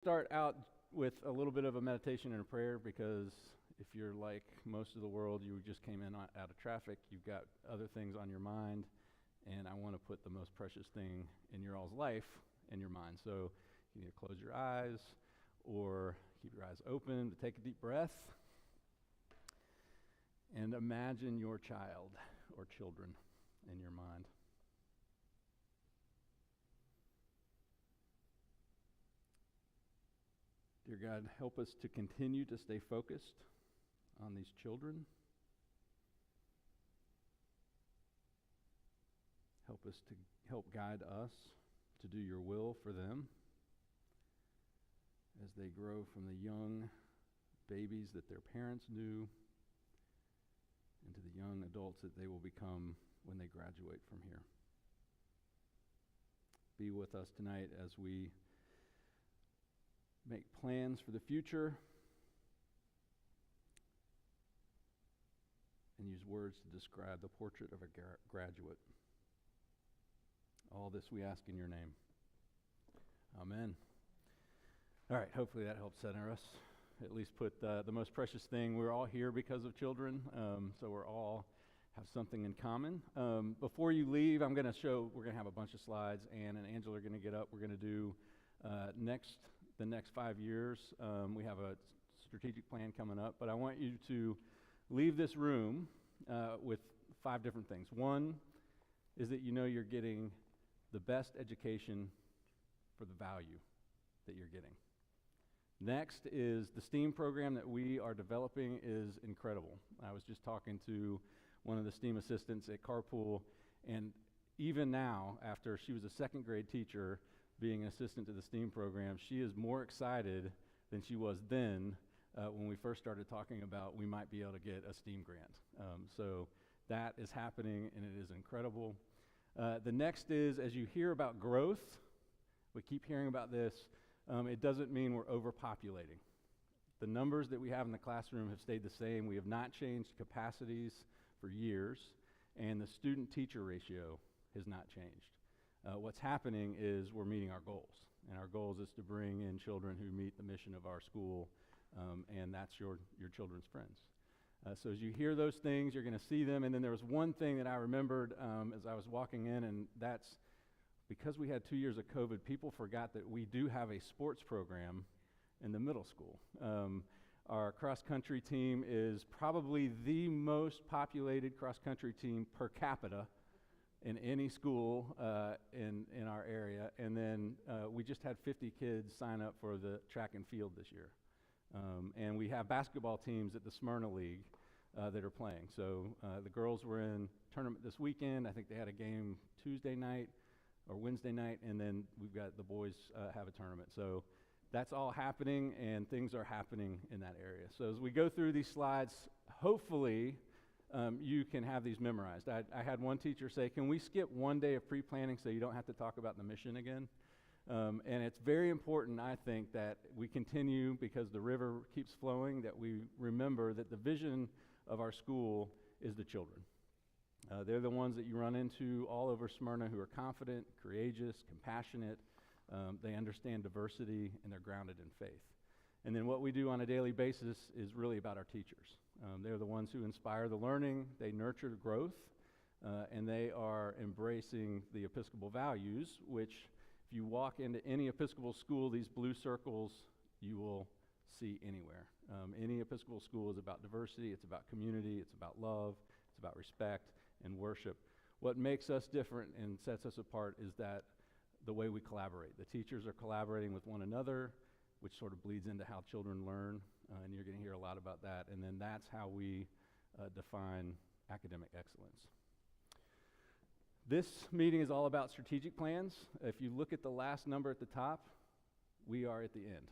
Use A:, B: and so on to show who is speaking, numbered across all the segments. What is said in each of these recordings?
A: Start out with a little bit of a meditation and a prayer, because if you're like most of the world, you just came in out of traffic, you've got other things on your mind, and I want to put the most precious thing in your all's life in your mind. So you need to close your eyes or keep your eyes open, but take a deep breath and imagine your child or children in your mind. Dear God, help us to continue to stay focused on these children. Help guide us to do your will for them as they grow from the young babies that their parents knew into the young adults that they will become when they graduate from here. Be with us tonight as we make plans for the future and use words to describe the portrait of a graduate. All this we ask in your name. Amen. All right, hopefully that helps center us. At least put the most precious thing. We're all here because of children, so we're all have something in common. Before you leave, we're going to have a bunch of slides. Ann and Angela are going to get up. We're going to do the next 5 years. We have a strategic plan coming up, but I want you to leave this room with 5 different things. One is that you know you're getting the best education for the value that you're getting. Next is the STEAM program that we are developing is incredible. I was just talking to one of the STEAM assistants at Carpool, and even now, after she was a second grade teacher, being an assistant to the STEAM program, she is more excited than she was then when we first started talking about we might be able to get a STEAM grant. So that is happening, and it is incredible. The next is, as you hear about growth, we keep hearing about this, it doesn't mean we're overpopulating. The numbers that we have in the classroom have stayed the same. We have not changed capacities for years, and the student-teacher ratio has not changed. What's happening is we're meeting our goals, and our goals is to bring in children who meet the mission of our school, and that's your children's friends. So as you hear those things, you're going to see them. And then there was one thing that I remembered as I was walking in, and that's because we had 2 years of COVID, people forgot that we do have a sports program in the middle school. Our cross-country team is probably the most populated cross-country team per capita in any school in our area. And then we just had 50 kids sign up for the track and field this year. And we have basketball teams at the Smyrna League that are playing. So the girls were in tournament this weekend. I think they had a game Tuesday night or Wednesday night, and then we've got the boys have a tournament. So that's all happening, and things are happening in that area. So as we go through these slides, hopefully you can have these memorized. I had one teacher say, can we skip one day of pre-planning so you don't have to talk about the mission again? And it's very important, I think, that we continue, because the river keeps flowing, that we remember that the vision of our school is the children. They're the ones that you run into all over Smyrna who are confident, courageous, compassionate. They understand diversity, and they're grounded in faith. And then what we do on a daily basis is really about our teachers. They're the ones who inspire the learning, they nurture growth, and they are embracing the Episcopal values, which if you walk into any Episcopal school, these blue circles you will see anywhere. Any Episcopal school is about diversity, it's about community, it's about love, it's about respect and worship. What makes us different and sets us apart is that the way we collaborate. The teachers are collaborating with one another, which sort of bleeds into how children learn, and you're going to hear a lot about that. And then that's how we define academic excellence. This meeting is all about strategic plans. If you look at the last number at the top, we are at the end.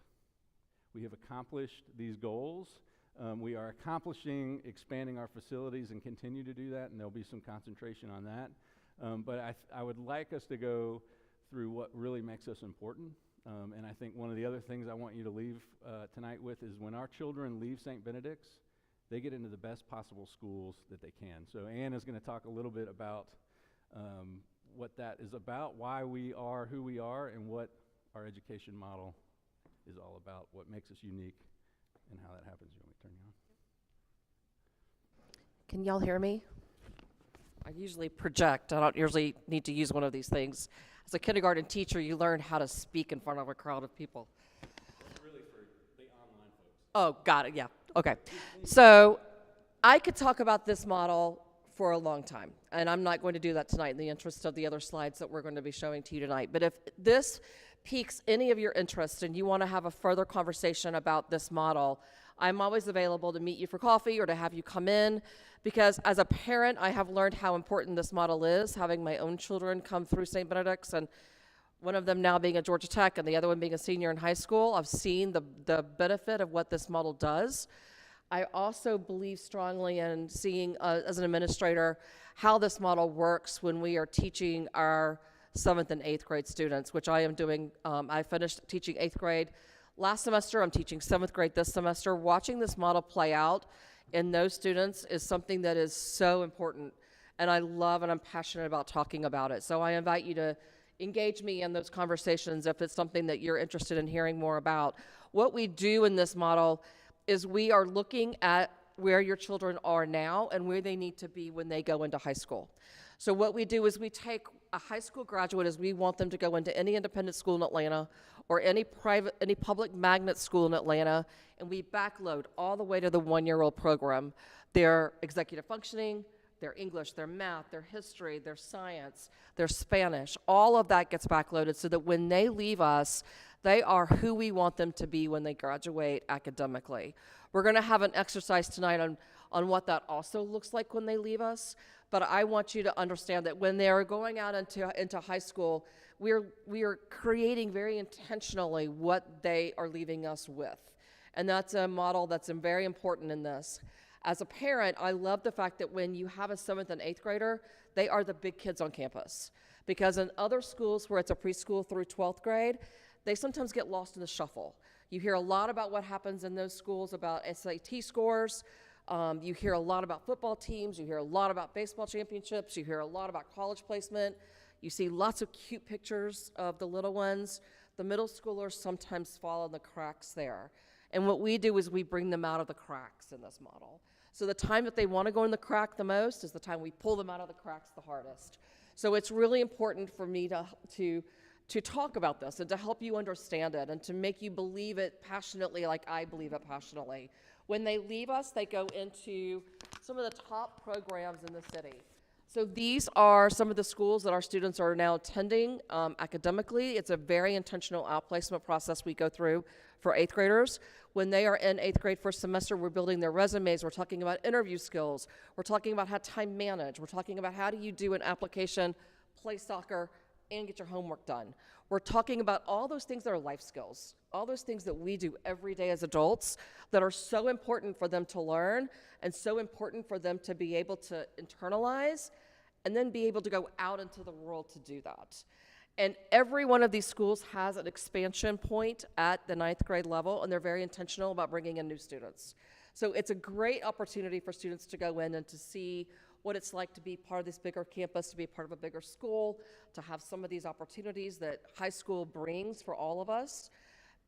A: We have accomplished these goals. We are accomplishing expanding our facilities and continue to do that, and there'll be some concentration on that. But I would like us to go through what really makes us important. And I think one of the other things I want you to leave tonight with is when our children leave St. Benedict's, they get into the best possible schools that they can. So Ann is going to talk a little bit about what that is about, why we are who we are, and what our education model is all about, what makes us unique, and how that happens. You want me to turn you on?
B: Can y'all hear me? I usually project. I don't usually need to use one of these things. As a kindergarten teacher, you learn how to speak in front of a crowd of people.
A: It's really for the online folks.
B: Oh, got it, yeah. Okay. So I could talk about this model for a long time, and I'm not going to do that tonight in the interest of the other slides that we're going to be showing to you tonight. But if this piques any of your interest and you want to have a further conversation about this model, I'm always available to meet you for coffee or to have you come in, because as a parent, I have learned how important this model is, having my own children come through St. Benedict's, and one of them now being at Georgia Tech and the other one being a senior in high school. I've seen the benefit of what this model does. I also believe strongly in seeing, as an administrator, how this model works when we are teaching our 7th and 8th grade students, which I am doing. I finished teaching 8th grade last semester. I'm teaching 7th grade this semester. Watching this model play out in those students is something that is so important, and I love and I'm passionate about talking about it. So I invite you to engage me in those conversations if it's something that you're interested in hearing more about. What we do in this model is we are looking at where your children are now and where they need to be when they go into high school. So what we do is we take a high school graduate as we want them to go into any independent school in Atlanta or any public magnet school in Atlanta, and we backload all the way to the 1-year-old program. Their executive functioning, their English, their math, their history, their science, their Spanish, all of that gets backloaded so that when they leave us, they are who we want them to be when they graduate academically. We're going to have an exercise tonight on what that also looks like when they leave us, but I want you to understand that when they're going out into high school, we are creating very intentionally what they are leaving us with. And that's a model that's very important in this. As a parent, I love the fact that when you have a 7th and 8th grader, they are the big kids on campus. Because in other schools where it's a preschool through 12th grade, they sometimes get lost in the shuffle. You hear a lot about what happens in those schools about SAT scores. You hear a lot about football teams. You hear a lot about baseball championships. You hear a lot about college placement. You see lots of cute pictures of the little ones. The middle schoolers sometimes fall in the cracks there. And what we do is we bring them out of the cracks in this model. So the time that they want to go in the crack the most is the time we pull them out of the cracks the hardest. So it's really important for me to talk about this and to help you understand it and to make you believe it passionately like I believe it passionately. When they leave us, they go into some of the top programs in the city. So these are some of the schools that our students are now attending academically. It's a very intentional outplacement process we go through for 8th graders. When they are in 8th grade first semester, we're building their resumes. We're talking about interview skills. We're talking about how to time manage. We're talking about how do you do an application, play soccer, and get your homework done. We're talking about all those things that are life skills, all those things that we do every day as adults that are so important for them to learn and so important for them to be able to internalize and then be able to go out into the world to do that. And every one of these schools has an expansion point at the 9th grade level, and they're very intentional about bringing in new students. So it's a great opportunity for students to go in and to see what it's like to be part of this bigger campus, to be part of a bigger school, to have some of these opportunities that high school brings for all of us.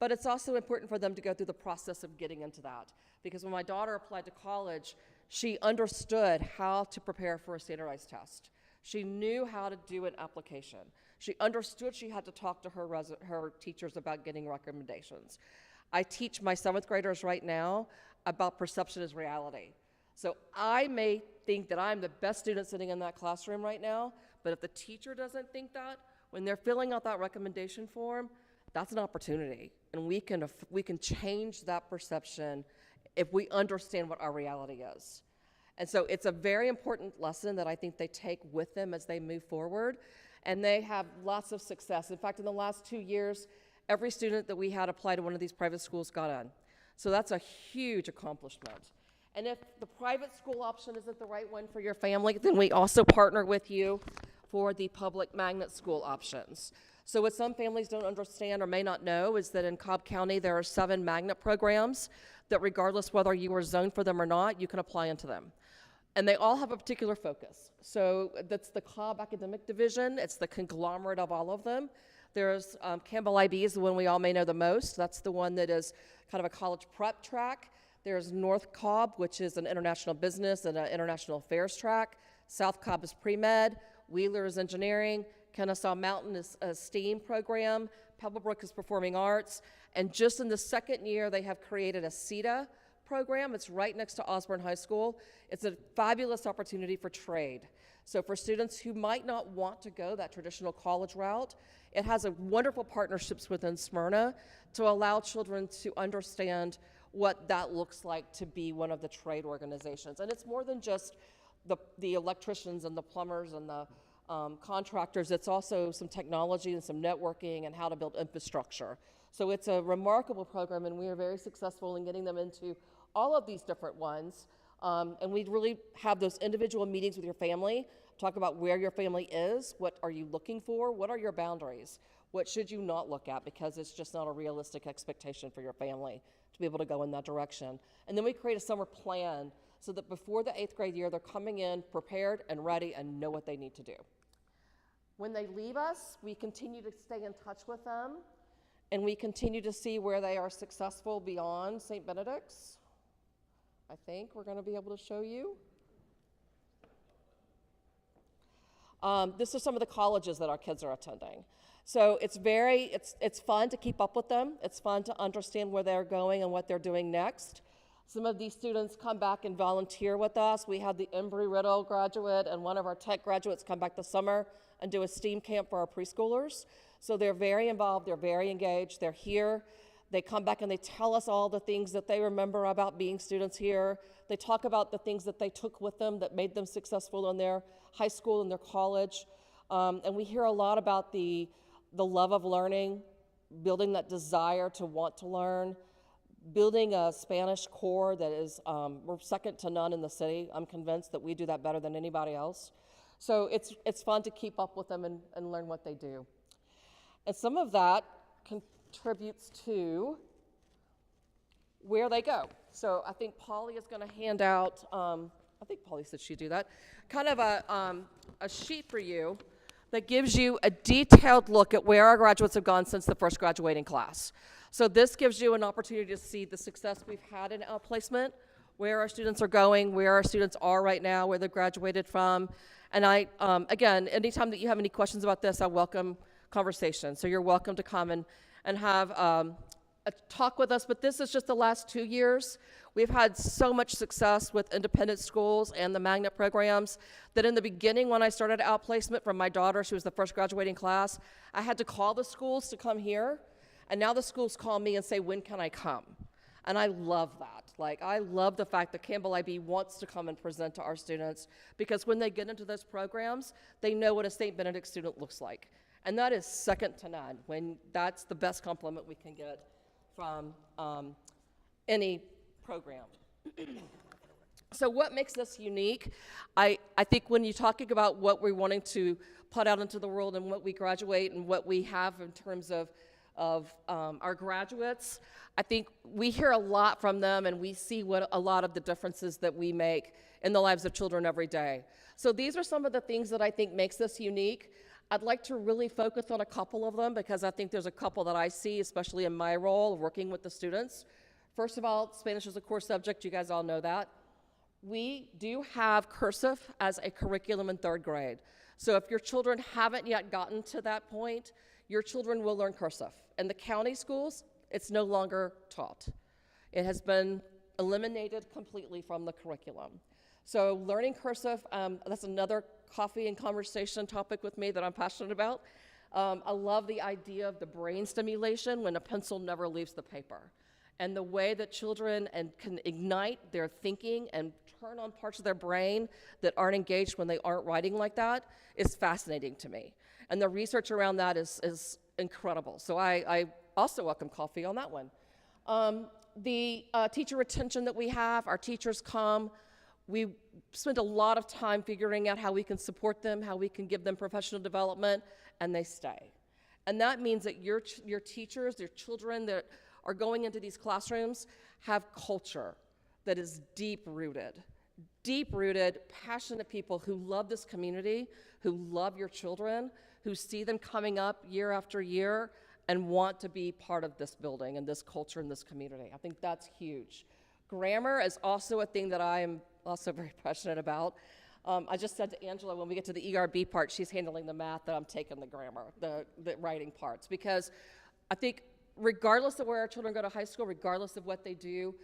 B: But it's also important for them to go through the process of getting into that. Because when my daughter applied to college, she understood how to prepare for a standardized test. She knew how to do an application. She understood she had to talk to her teachers about getting recommendations. I teach my 7th graders right now about perception as reality. So I may think that I'm the best student sitting in that classroom right now, but if the teacher doesn't think that, when they're filling out that recommendation form, that's an opportunity. And we can change that perception if we understand what our reality is. And so it's a very important lesson that I think they take with them as they move forward, and they have lots of success. In fact, in the last 2 years, every student that we had apply to one of these private schools got in. So that's a huge accomplishment. And if the private school option isn't the right one for your family, then we also partner with you for the public magnet school options. So what some families don't understand or may not know is that in Cobb County, there are 7 magnet programs that regardless whether you are zoned for them or not, you can apply into them. And they all have a particular focus. So that's the Cobb Academic Division. It's the conglomerate of all of them. There's Campbell IB is the one we all may know the most. That's the one that is kind of a college prep track. There's North Cobb, which is an international business and an international affairs track. South Cobb is pre-med. Wheeler is engineering. Kennesaw Mountain is a STEAM program. Pebblebrook is performing arts. And just in the second year, they have created a CETA program. It's right next to Osborne High School. It's a fabulous opportunity for trade. So for students who might not want to go that traditional college route, it has a wonderful partnerships within Smyrna to allow children to understand what that looks like to be one of the trade organizations. And it's more than just the electricians and the plumbers and the contractors. It's also some technology and some networking and how to build infrastructure. So it's a remarkable program, and we are very successful in getting them into all of these different ones. And we really have those individual meetings with your family, talk about where your family is, what are you looking for, what are your boundaries, what should you not look at, because it's just not a realistic expectation for your family to be able to go in that direction. And then we create a summer plan so that before the 8th grade year, they're coming in prepared and ready and know what they need to do. When they leave us, we continue to stay in touch with them, and we continue to see where they are successful beyond St. Benedict's. I think we're going to be able to show you. This is some of the colleges that our kids are attending. So it's fun to keep up with them. It's fun to understand where they're going and what they're doing next. Some of these students come back and volunteer with us. We had the Embry-Riddle graduate and one of our tech graduates come back this summer and do a STEAM camp for our preschoolers. So they're very involved, they're very engaged, they're here. They come back and they tell us all the things that they remember about being students here. They talk about the things that they took with them that made them successful in their high school and their college. And we hear a lot about the love of learning, building that desire to want to learn, building a Spanish core that is, we're second to none in the city. I'm convinced that we do that better than anybody else. So it's fun to keep up with them and learn what they do. And some of that contributes to where they go. So I think Polly is going to hand out, I think Polly said she'd do that, kind of a sheet for you that gives you a detailed look at where our graduates have gone since the first graduating class. So this gives you an opportunity to see the success we've had in outplacement, where our students are going, where our students are right now, where they've graduated from. And again, anytime that you have any questions about this, I welcome conversation. So you're welcome to come and have a talk with us. But this is just the last 2 years. We've had so much success with independent schools and the magnet programs that in the beginning when I started outplacement from my daughter, she was the first graduating class, I had to call the schools to come here. And now the schools call me and say, when can I come? And I love that. Like, I love the fact that Campbell IB wants to come and present to our students, because when they get into those programs, they know what a St. Benedict student looks like. And that is second to none. That's the best compliment we can get from any program. So what makes us unique? I think when you're talking about what we're wanting to put out into the world and what we graduate and what we have in terms of our graduates, I think we hear a lot from them, and we see what a lot of the differences that we make in the lives of children every day. So these are some of the things that I think makes us unique. I'd like to really focus on a couple of them, because I think there's a couple that I see, especially in my role working with the students. First of all, Spanish is a core subject. You guys all know that. We do have cursive as a curriculum in 3rd grade. So if your children haven't yet gotten to that point, your children will learn cursive. In the county schools, it's no longer taught. It has been eliminated completely from the curriculum. So learning cursive, that's another coffee and conversation topic with me that I'm passionate about. I love the idea of the brain stimulation when a pencil never leaves the paper. And the way that children can ignite their thinking and turn on parts of their brain that aren't engaged when they aren't writing like that is fascinating to me. And the research around that is incredible. So I also welcome coffee on that one. The teacher retention that we have, our teachers come. We spend a lot of time figuring out how we can support them, how we can give them professional development, and they stay. And that means that your teachers, your children that are going into these classrooms have culture that is deep-rooted, passionate people who love this community, who love your children, who see them coming up year after year and want to be part of this building and this culture and this community. I think that's huge. Grammar is also a thing that I am also very passionate about. I just said to Angela, when we get to the ERB part, she's handling the math, that I'm taking the grammar, the writing parts, because I think regardless of where our children go to high school, regardless of what they do,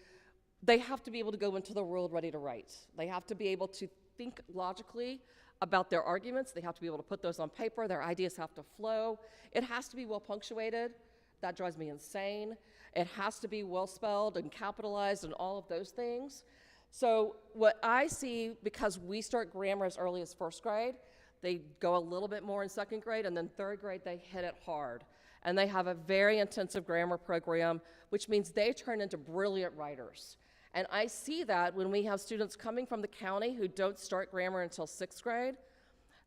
B: they have to be able to go into the world ready to write. They have to be able to think logically about their arguments. They have to be able to put those on paper. Their ideas have to flow. It has to be well punctuated. That drives me insane. It has to be well spelled and capitalized and all of those things. So what I see, because we start grammar as early as first grade, they go a little bit more in second grade, and then third grade they hit it hard. And they have a very intensive grammar program, which means they turn into brilliant writers. And I see that when we have students coming from the county who don't start grammar until sixth grade.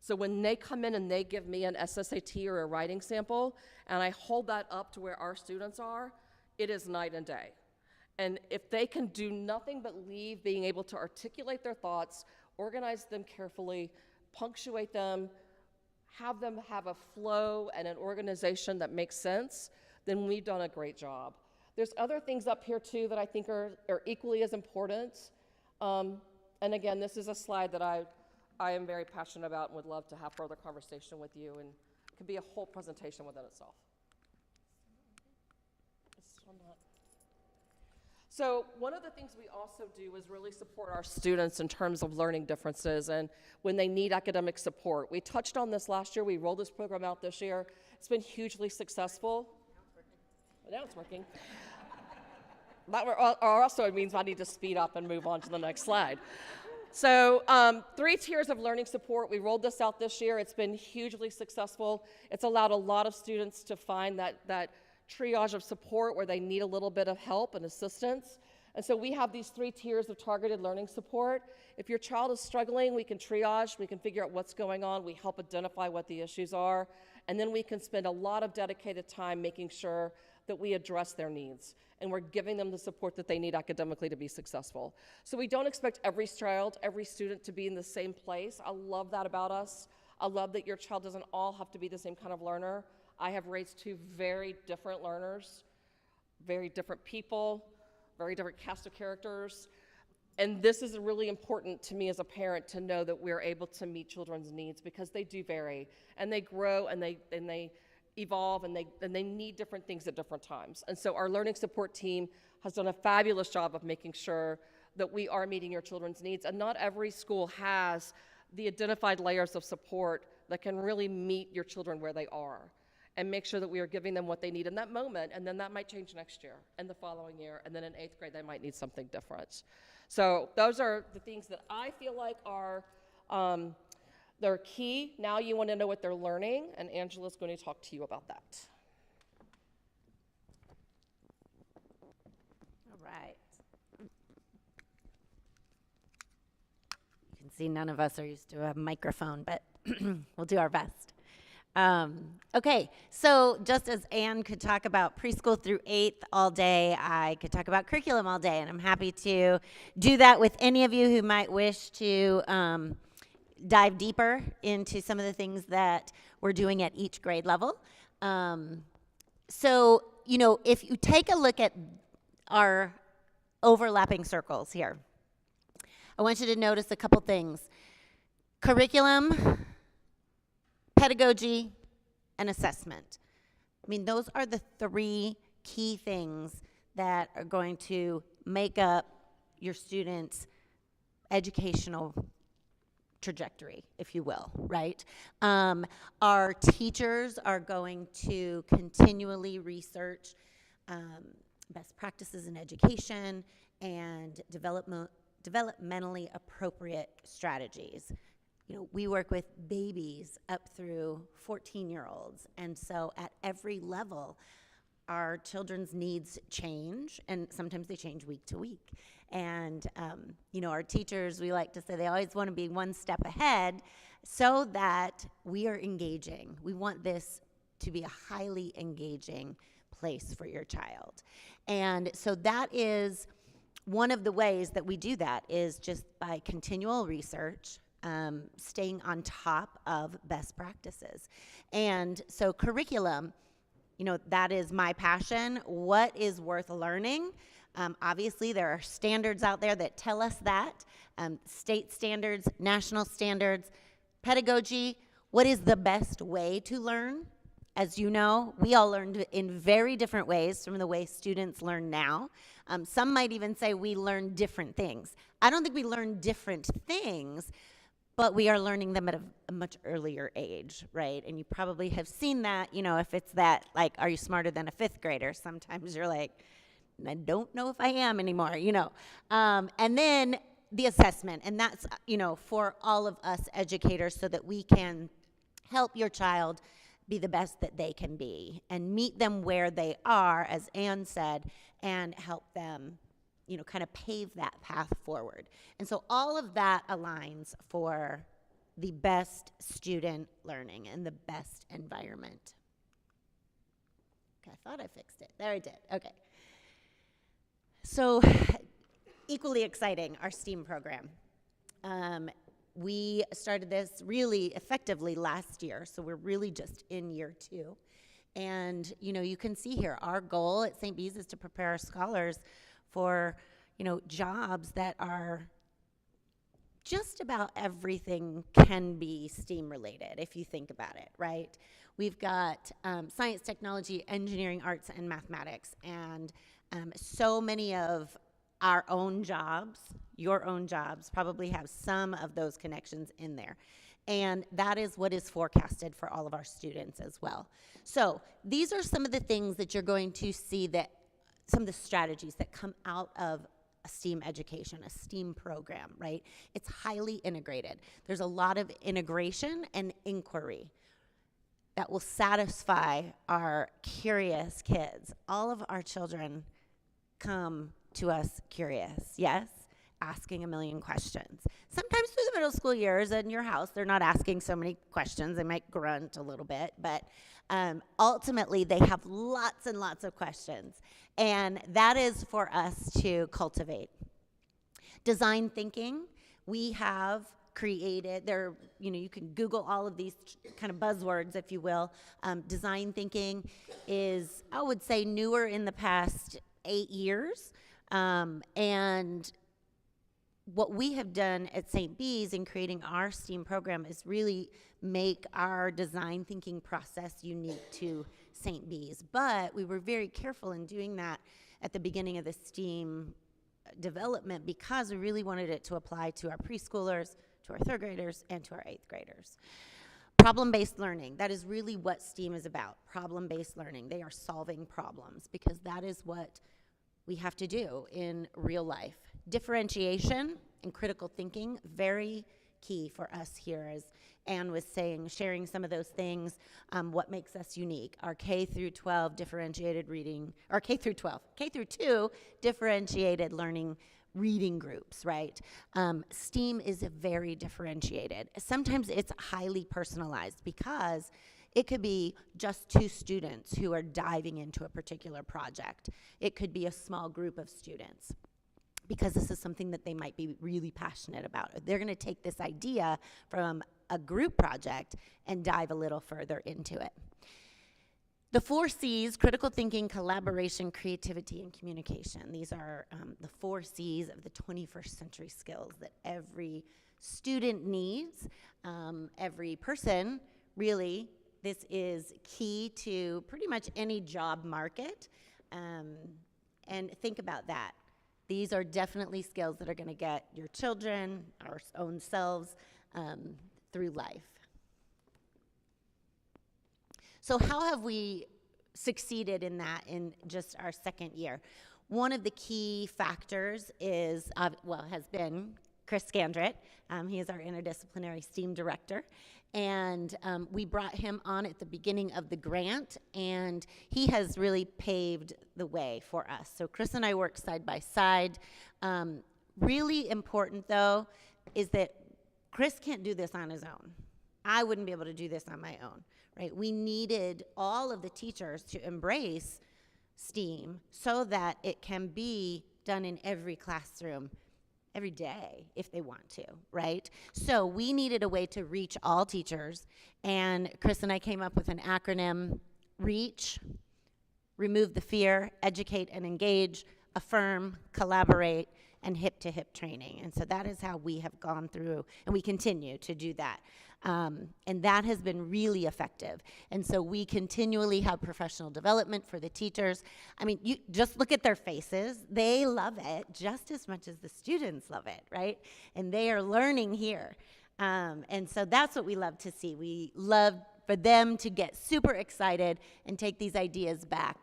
B: So when they come in and they give me an SSAT or a writing sample, and I hold that up to where our students are, it is night and day. And if they can do nothing but leave being able to articulate their thoughts, organize them carefully, punctuate them have a flow and an organization that makes sense, then we've done a great job. There's other things up here too that I think are equally as important. And again, this is a slide that I am very passionate about and would love to have further conversation with you, and it could be a whole presentation within itself. So one of the things we also do is really support our students in terms of learning differences and when they need academic support. We touched on this last year. We rolled this program out this year. It's been hugely successful. Now it's working. Or also it means I need to speed up and move on to the next slide. So 3 tiers of learning support. We rolled this out this year. It's been hugely successful. It's allowed a lot of students to find that triage of support where they need a little bit of help and assistance. And so we have these 3 tiers of targeted learning support. If your child is struggling, we can triage, we can figure out what's going on, we help identify what the issues are, and then we can spend a lot of dedicated time making sure that we address their needs and we're giving them the support that they need academically to be successful. So we don't expect every child, every student to be in the same place. I love that about us. I love that your child doesn't all have to be the same kind of learner. I have raised 2 very different learners, very different people, very different cast of characters. And this is really important to me as a parent to know that we're able to meet children's needs because they do vary and they grow and they evolve and they need different things at different times. And so our learning support team has done a fabulous job of making sure that we are meeting your children's needs. And not every school has the identified layers of support that can really meet your children where they are and make sure that we are giving them what they need in that moment, and then that might change next year and the following year, and then in 8th grade they might need something different. So those are the things that I feel like are they're key. Now you want to know what they're learning, and Angela's going to talk to you about that.
C: All right. You can see none of us are used to a microphone, but we'll do our best. Okay, so just as Anne could talk about preschool through 8th all day, I could talk about curriculum all day, and I'm happy to do that with any of you who might wish to dive deeper into some of the things that we're doing at each grade level. So, you know, if you take a look at our overlapping circles here, I want you to notice a couple things. Curriculum, pedagogy, and assessment. I mean, those are the 3 key things that are going to make up your students' educational trajectory, if you will, right? Our teachers are going to continually research best practices in education and developmentally appropriate strategies. You know, we work with babies up through 14-year-olds, and so at every level, our children's needs change, and sometimes they change week to week. And, you know, our teachers, we like to say they always want to be one step ahead so that we are engaging. We want this to be a highly engaging place for your child. And so that is one of the ways that we do that is just by continual research, staying on top of best practices. And so curriculum, that is my passion. What is worth learning? Obviously, there are standards out there that tell us that. State standards, national standards, pedagogy. What is the best way to learn? As you know, we all learned in very different ways from the way students learn now. Some might even say we learn different things. I don't think we learn different things, but we are learning them at a much earlier age, right? And you probably have seen that, if it's that, like, are you smarter than a fifth grader? Sometimes you're like, I don't know if I am anymore, And then the assessment, and that's, for all of us educators so that we can help your child be the best that they can be and meet them where they are, as Anne said, and help them, kind of pave that path forward. And so all of that aligns for the best student learning and the best environment. Okay, I thought I fixed it. There I did. Okay. So equally exciting, our STEAM program. We started this really effectively last year, so we're really just in year 2. And, you can see here, our goal at St. Bede's is to prepare our scholars for, jobs that are just about everything can be STEAM related, if you think about it, right? We've got science, technology, engineering, arts, and mathematics, and so many of our own jobs, your own jobs, probably have some of those connections in there. And that is what is forecasted for all of our students as well. So these are some of the things that you're going to see, that some of the strategies that come out of a STEAM education, a STEAM program, right? It's highly integrated. There's a lot of integration and inquiry that will satisfy our curious kids. All of our children come to us curious, yes? Asking a million questions. Sometimes through the middle school years in your house, they're not asking so many questions. They might grunt a little bit, but ultimately they have lots and lots of questions. And that is for us to cultivate. Design thinking, we have created, you can Google all of these kind of buzzwords, if you will. Design thinking is, I would say, newer in the past 8 years. And what we have done at St. Bede's in creating our STEAM program is really make our design thinking process unique to St. Bede's. But we were very careful in doing that at the beginning of the STEAM development because we really wanted it to apply to our preschoolers, to our third graders, and to our eighth graders. Problem-based learning, that is really what STEAM is about, problem-based learning. They are solving problems because that is what we have to do in real life. Differentiation and critical thinking, very key for us here, as Anne was saying, sharing some of those things, what makes us unique. Our K through 12 differentiated reading, or K through 2 differentiated learning reading groups, right? STEAM is very differentiated. Sometimes it's highly personalized because it could be just 2 students who are diving into a particular project. It could be a small group of students because this is something that they might be really passionate about. They're going to take this idea from a group project and dive a little further into it. The 4 C's, critical thinking, collaboration, creativity, and communication. These are the 4 C's of the 21st century skills that every student needs, every person, really. This is key to pretty much any job market. And think about that. These are definitely skills that are going to get your children, our own selves, through life. So how have we succeeded in that in just our second year? One of the key factors is, has been Chris Scandrett. He is our interdisciplinary STEAM director. And we brought him on at the beginning of the grant, and he has really paved the way for us. So Chris and I work side by side. Really important, though, is that Chris can't do this on his own. I wouldn't be able to do this on my own, right? We needed all of the teachers to embrace STEAM so that it can be done in every classroom every day if they want to, right? So we needed a way to reach all teachers, and Chris and I came up with an acronym: REACH, remove the fear, educate and engage, affirm, collaborate, and hip-to-hip training. And so that is how we have gone through, and we continue to do that. And that has been really effective. And so we continually have professional development for the teachers. I mean, you just look at their faces. They love it just as much as the students love it, right? And they are learning here. And so that's what we love to see. We love for them to get super excited and take these ideas back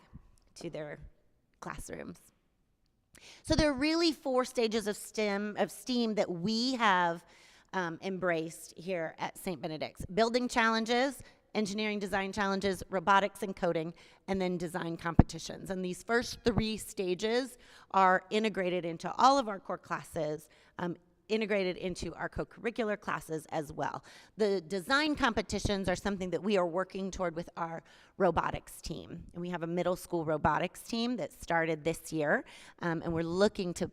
C: to their classrooms. So there are really 4 stages of STEAM that we have embraced here at St. Benedict's: building challenges, engineering design challenges, robotics and coding, and then design competitions. And these first 3 stages are integrated into all of our core classes, integrated into our co-curricular classes as well. The design competitions are something that we are working toward with our robotics team. And we have a middle school robotics team that started this year, and we're looking to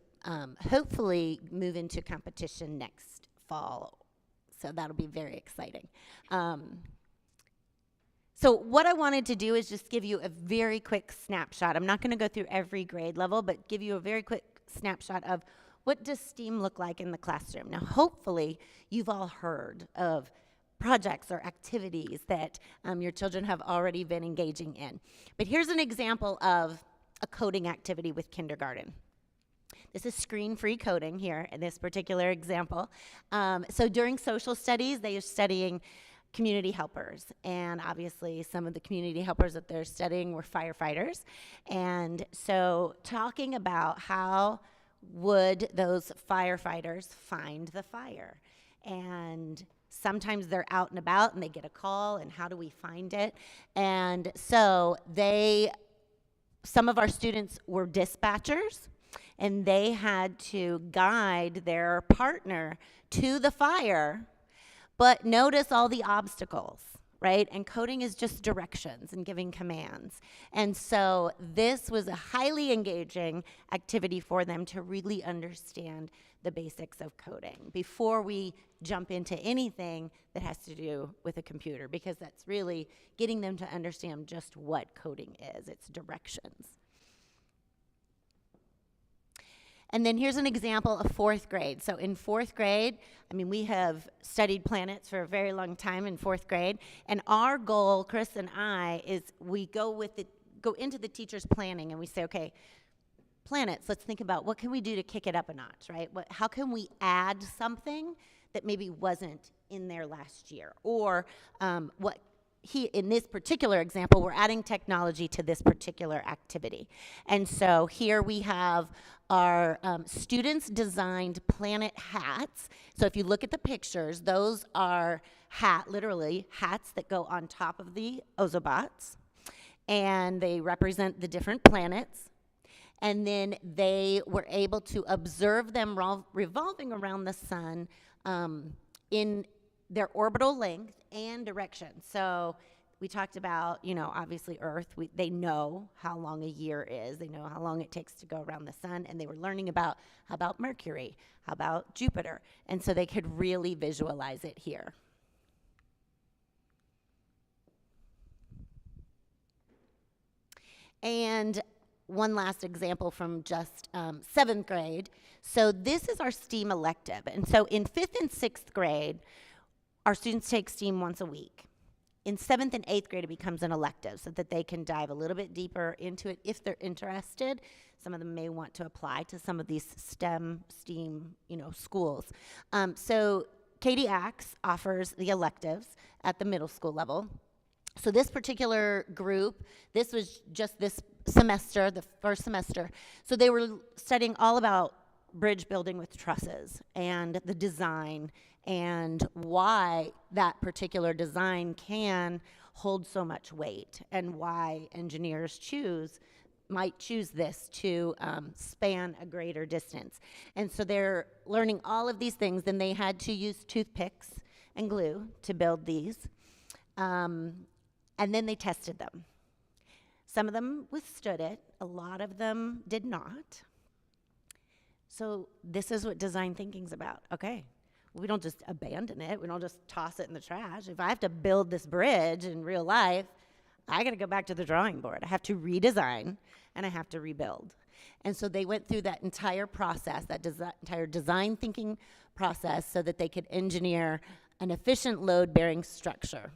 C: hopefully move into competition next fall. So that'll be very exciting. So what I wanted to do is just give you a very quick snapshot. I'm not going to go through every grade level, but give you a very quick snapshot of what does STEAM look like in the classroom. Now, hopefully, you've all heard of projects or activities that your children have already been engaging in. But here's an example of a coding activity with kindergarten. This is screen-free coding here in this particular example. So during social studies, they are studying community helpers. And obviously, some of the community helpers that they're studying were firefighters. And so talking about how would those firefighters find the fire? And sometimes they're out and about and they get a call, and how do we find it? And so some of our students were dispatchers, and they had to guide their partner to the fire, but notice all the obstacles, right? And coding is just directions and giving commands. And so this was a highly engaging activity for them to really understand the basics of coding before we jump into anything that has to do with a computer, because that's really getting them to understand just what coding is. It's directions. And then here's an example of 4th grade. So in 4th grade, I mean, we have studied planets for a very long time in 4th grade. And our goal, Chris and I, is we go into the teacher's planning and we say, okay, planets, let's think about what can we do to kick it up a notch, right? How can we add something that maybe wasn't in there last year? Or in this particular example, we're adding technology to this particular activity. And so here we have our students designed planet hats. So if you look at the pictures, those are literally hats that go on top of the Ozobots, and they represent the different planets. And then they were able to observe them revolving around the sun in their orbital length and direction. So we talked about, obviously Earth. They know how long a year is. They know how long it takes to go around the sun. And they were learning about, how about Mercury? How about Jupiter? And so they could really visualize it here. And one last example from just 7th grade. So this is our STEAM elective. And so in 5th and 6th grade, our students take STEAM once a week. In 7th and 8th grade, it becomes an elective so that they can dive a little bit deeper into it if they're interested. Some of them may want to apply to some of these STEAM, schools. So Katie Axe offers the electives at the middle school level. So this particular group, this was just this semester, the first semester. So they were studying all about bridge building with trusses and the design and why that particular design can hold so much weight and why engineers might choose this to span a greater distance. And so they're learning all of these things. Then they had to use toothpicks and glue to build these. And then they tested them. Some of them withstood it. A lot of them did not. So this is what design thinking's about. Okay, we don't just abandon it. We don't just toss it in the trash. If I have to build this bridge in real life, I got to go back to the drawing board. I have to redesign, and I have to rebuild. And so they went through that entire process, that entire design thinking process, so that they could engineer an efficient load-bearing structure.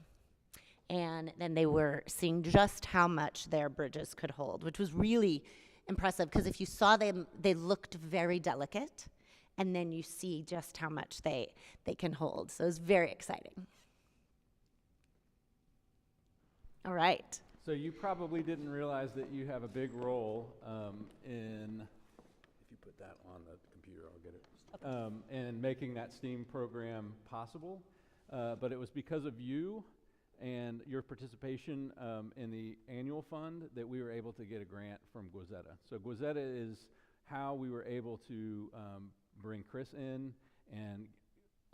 C: And then they were seeing just how much their bridges could hold, which was really impressive, because if you saw them, they looked very delicate, and then you see just how much they can hold. So it was very exciting. All right.
A: So you probably didn't realize that you have a big role in, if you put that on the computer, I'll get it, in making that STEAM program possible. But it was because of you and your participation in the annual fund that we were able to get a grant from Guazetta. So Guazetta is how we were able to bring Chris in and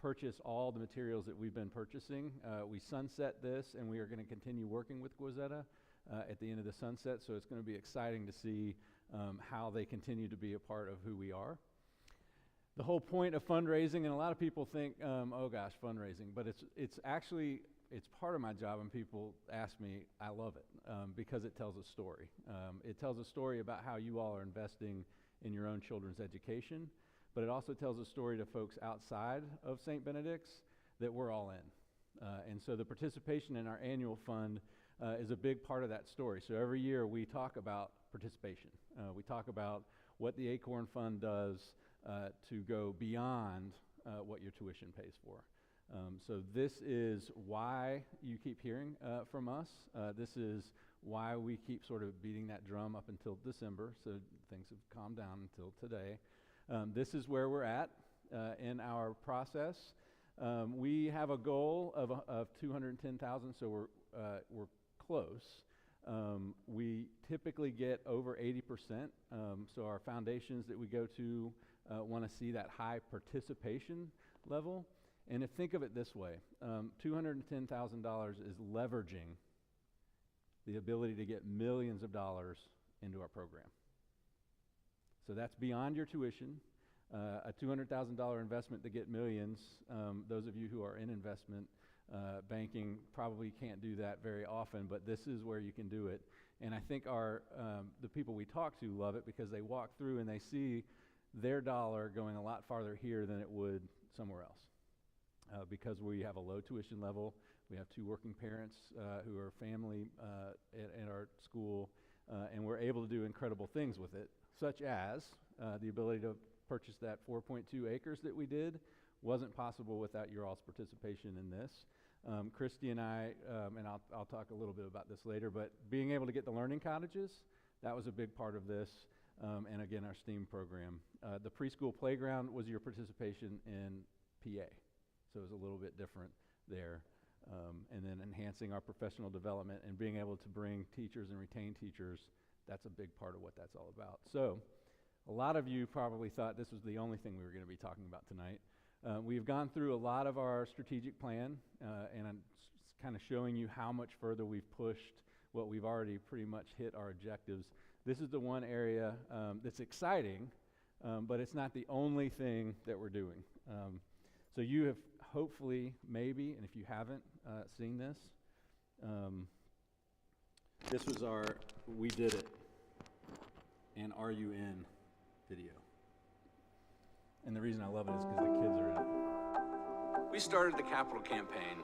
A: purchase all the materials that we've been purchasing. We sunset this, and we are going to continue working with Guazetta at the end of the sunset, so it's going to be exciting to see how they continue to be a part of who we are. The whole point of fundraising, and a lot of people think, oh gosh, fundraising, but it's actually, it's part of my job, and people ask me, I love it, because it tells a story. It tells a story about how you all are investing in your own children's education, but it also tells a story to folks outside of St. Benedict's that we're all in. And so the participation in our annual fund is a big part of that story. So every year we talk about participation. We talk about what the Acorn Fund does to go beyond what your tuition pays for. So this is why you keep hearing from us. This is why we keep sort of beating that drum up until December, so things have calmed down until today. This is where we're at in our process. We have a goal of 210,000, so we're close. We typically get over 80%, so our foundations that we go to want to see that high participation level. And think of it this way, $210,000 is leveraging the ability to get millions of dollars into our program. So that's beyond your tuition. A $200,000 investment to get millions, those of you who are in investment banking probably can't do that very often, but this is where you can do it. And I think the people we talk to love it because they walk through and they see their dollar going a lot farther here than it would somewhere else. Because we have a low tuition level, we have 2 working parents who are family at our school, and we're able to do incredible things with it, such as the ability to purchase that 4.2 acres that we did. Wasn't possible without your all's participation in this. Christy and I, and I'll talk a little bit about this later, but being able to get the learning cottages, that was a big part of this, and again, our STEAM program. The preschool playground was your participation in PA, so it was a little bit different there. And then enhancing our professional development and being able to bring teachers and retain teachers, that's a big part of what that's all about. So a lot of you probably thought this was the only thing we were going to be talking about tonight. We've gone through a lot of our strategic plan, and I'm kind of showing you how much further we've pushed what we've already pretty much hit our objectives. This is the one area that's exciting, but it's not the only thing that we're doing. So you have hopefully, maybe, and if you haven't seen this, this was our We Did It and Are You In video. And the reason I love it is because the kids are in it. We started the capital campaign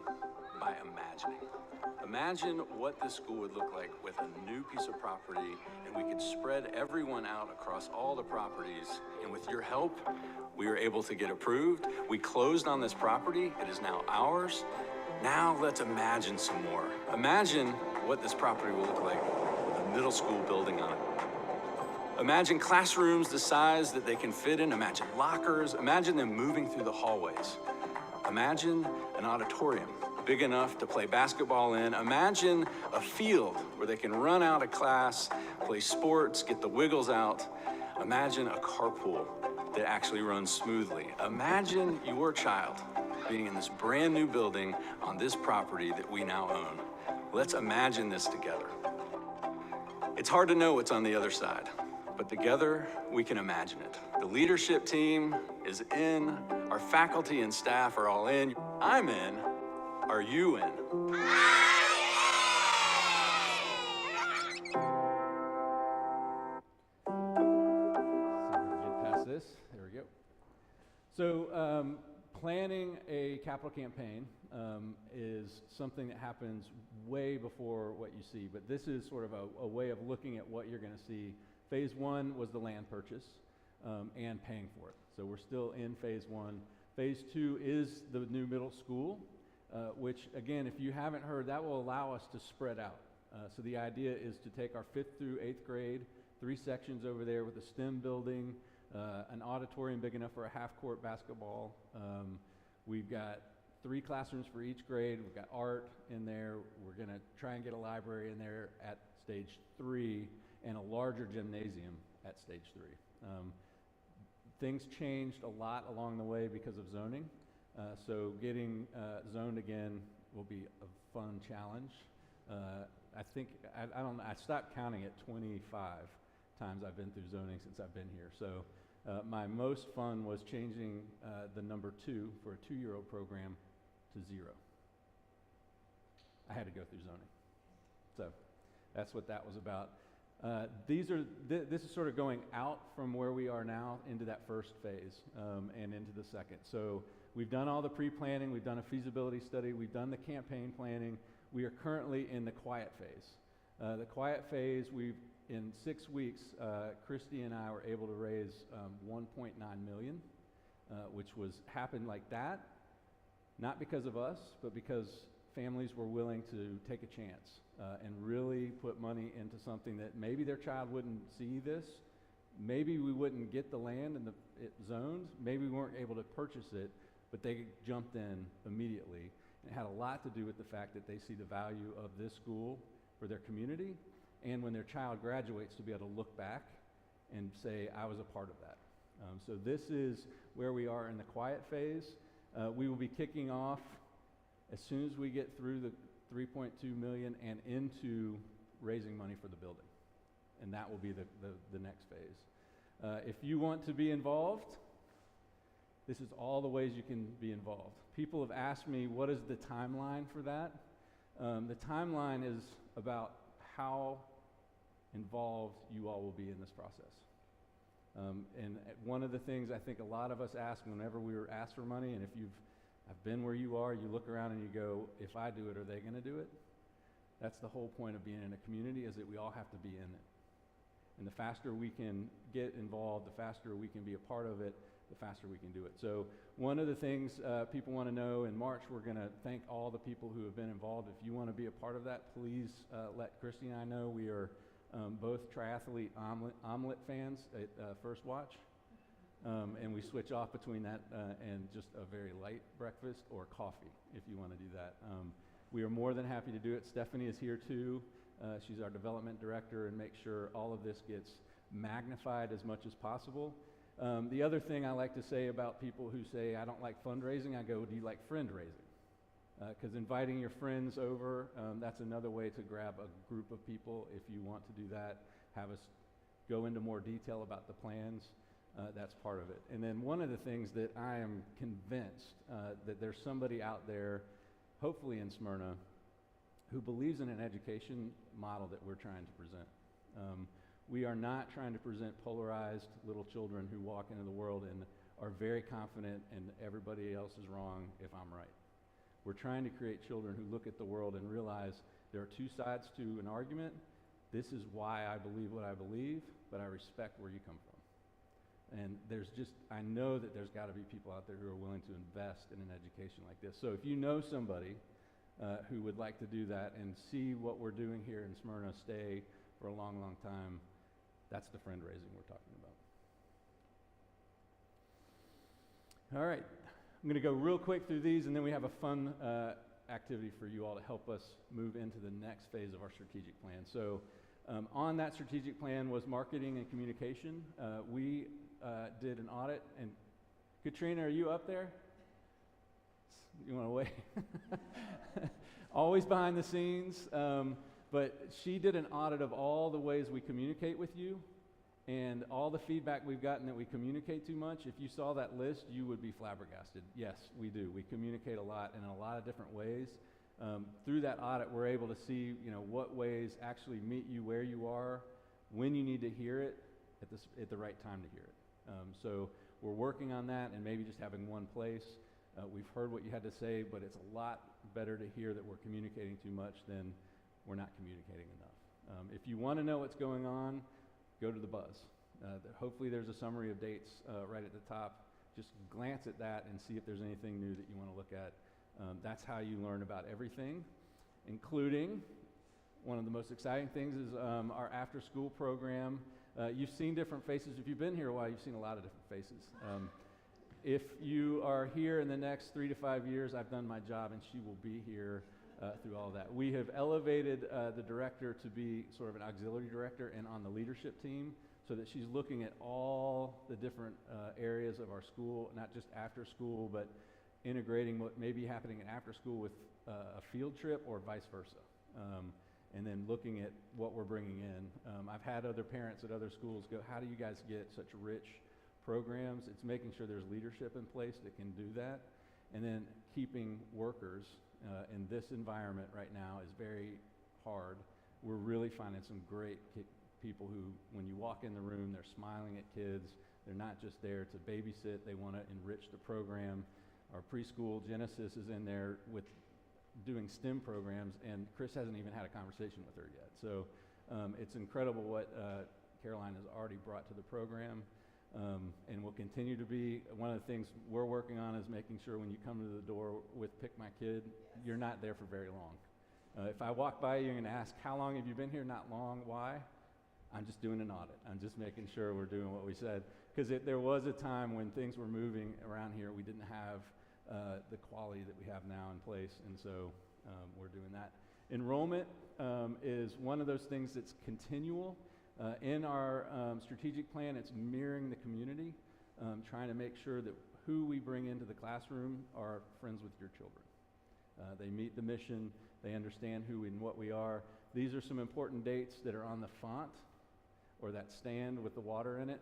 A: by imagining. Imagine what this school would look like with a new piece of property, and we could spread everyone out across all the properties. And with your help, we were able to get approved. We closed on this property. It is now ours. Now let's imagine some more. Imagine what this property will look like with a middle school building on it. Imagine classrooms the size that they can fit in. Imagine lockers. Imagine them moving through the hallways. Imagine an auditorium big enough to play basketball in. Imagine a field where they can run out of class, play sports, get the wiggles out. Imagine a carpool that actually runs smoothly. Imagine your child being in this brand new building on this property that we now own. Let's imagine this together. It's hard to know what's on the other side, but together we can imagine it. The leadership team is in, our faculty and staff are all in. I'm in. Are you in? Get past this. There we go. So, planning a capital campaign is something that happens way before what you see, but this is sort of a way of looking at what you're going to see. Phase 1 was the land purchase and paying for it. So we're still in phase 1. Phase 2 is the new middle school, which again, if you haven't heard, that will allow us to spread out. So the idea is to take our 5th through 8th grade, 3 sections over there with a STEM building, an auditorium big enough for a half-court basketball. We've got 3 classrooms for each grade. We've got art in there. We're going to try and get a library in there at stage 3 and a larger gymnasium at stage 3. Things changed a lot along the way because of zoning. So getting zoned again will be a fun challenge. I think, I don't know, I stopped counting at 25 times I've been through zoning since I've been here. So my most fun was changing the number 2 for a 2-year-old program to 0. I had to go through zoning. So that's what that was about. This is sort of going out from where we are now into that first phase and into the second. So we've done all the pre-planning, we've done a feasibility study, we've done the campaign planning. We are currently in the quiet phase. The quiet phase, in 6 weeks, Christy and I were able to raise 1.9 million, which happened like that, not because of us, but because families were willing to take a chance and really put money into something that maybe their child wouldn't see this. Maybe we wouldn't get the land and it zoned. Maybe we weren't able to purchase it, but they jumped in immediately. It had a lot to do with the fact that they see the value of this school for their community, and when their child graduates, to be able to look back and say, I was a part of that. So this is where we are in the quiet phase. We will be kicking off as soon as we get through the 3.2 million and into raising money for the building. And that will be the next phase. If you want to be involved, this is all the ways you can be involved. People have asked me, what is the timeline for that? The timeline is about how involved you all will be in this process. And one of the things I think a lot of us ask whenever we were asked for money, and if I've been where you are, you look around and you go, if I do it, are they going to do it? That's the whole point of being in a community, is that we all have to be in it. And the faster we can get involved, the faster we can be a part of it, the faster we can do it. So one of the things people want to know, in March we're going to thank all the people who have been involved. If you want to be a part of that, please let Christy and I know. We are both triathlete omelet fans at First Watch. And we switch off between that and just a very light breakfast or coffee, if you want to do that. We are more than happy to do it. Stephanie is here too. She's our development director, and make sure all of this gets magnified as much as possible. The other thing I like to say about people who say, I don't like fundraising, I go, do you like friend raising? Because inviting your friends over, that's another way to grab a group of people. If you want to do that, have us go into more detail about the plans. That's part of it. And then one of the things that I am convinced that there's somebody out there, hopefully in Smyrna, who believes in an education model that we're trying to present. We are not trying to present polarized little children who walk into the world and are very confident and everybody else is wrong if I'm right. We're trying to create children who look at the world and realize there are 2 sides to an argument. This is why I believe what I believe, but I respect where you come from. And I know that there's got to be people out there who are willing to invest in an education like this. So if you know somebody who would like to do that and see what we're doing here in Smyrna stay for a long, long time, that's the friend raising we're talking about. All right, I'm going to go real quick through these, and then we have a fun activity for you all to help us move into the next phase of our strategic plan. So on that strategic plan was marketing and communication. We did an audit, and Katrina, are you up there? You want to wait? Always behind the scenes, but she did an audit of all the ways we communicate with you, And all the feedback we've gotten that we communicate too much, if you saw that list, you would be flabbergasted. Yes, we do. We communicate a lot and in a lot of different ways. Through that audit, we're able to see, what ways actually meet you where you are, when you need to hear it, at the right time to hear it. So we're working on that, and maybe just having one place. We've heard what you had to say, but it's a lot better to hear that we're communicating too much than we're not communicating enough. If you want to know what's going on, go to the buzz. Hopefully there's a summary of dates right at the top. Just glance at that and see if there's anything new that you want to look at. That's how you learn about everything, including one of the most exciting things is our after-school program. You've seen different faces. If you've been here a while, you've seen a lot of different faces. If you are here in the next 3 to 5 years, I've done my job, and she will be here through all that. We have elevated the director to be sort of an auxiliary director and on the leadership team, so that she's looking at all the different areas of our school, not just after school, but integrating what may be happening in after school with a field trip or vice versa. And then looking at what we're bringing in. I've had other parents at other schools go, how do you guys get such rich programs? It's making sure there's leadership in place that can do that. And then keeping workers in this environment right now is very hard. We're really finding some great people who, when you walk in the room, they're smiling at kids. They're not just there to babysit. They want to enrich the program. Our preschool, Genesis, is in there with doing STEM programs, and Chris hasn't even had a conversation with her yet. So it's incredible what Caroline has already brought to the program, and will continue to be. One of the things we're working on is making sure when you come to the door with Pick My Kid, you're not there for very long. If I walk by you and ask, how long have you been here? Not long. Why? I'm just doing an audit. I'm just making sure we're doing what we said. Because there was a time when things were moving around here, we didn't have the quality that we have now in place, and so we're doing that. Enrollment is one of those things that's continual. In our strategic plan, it's mirroring the community, trying to make sure that who we bring into the classroom are friends with your children. They meet the mission, they understand who and what we are. These are some important dates that are on the font, or that stand with the water in it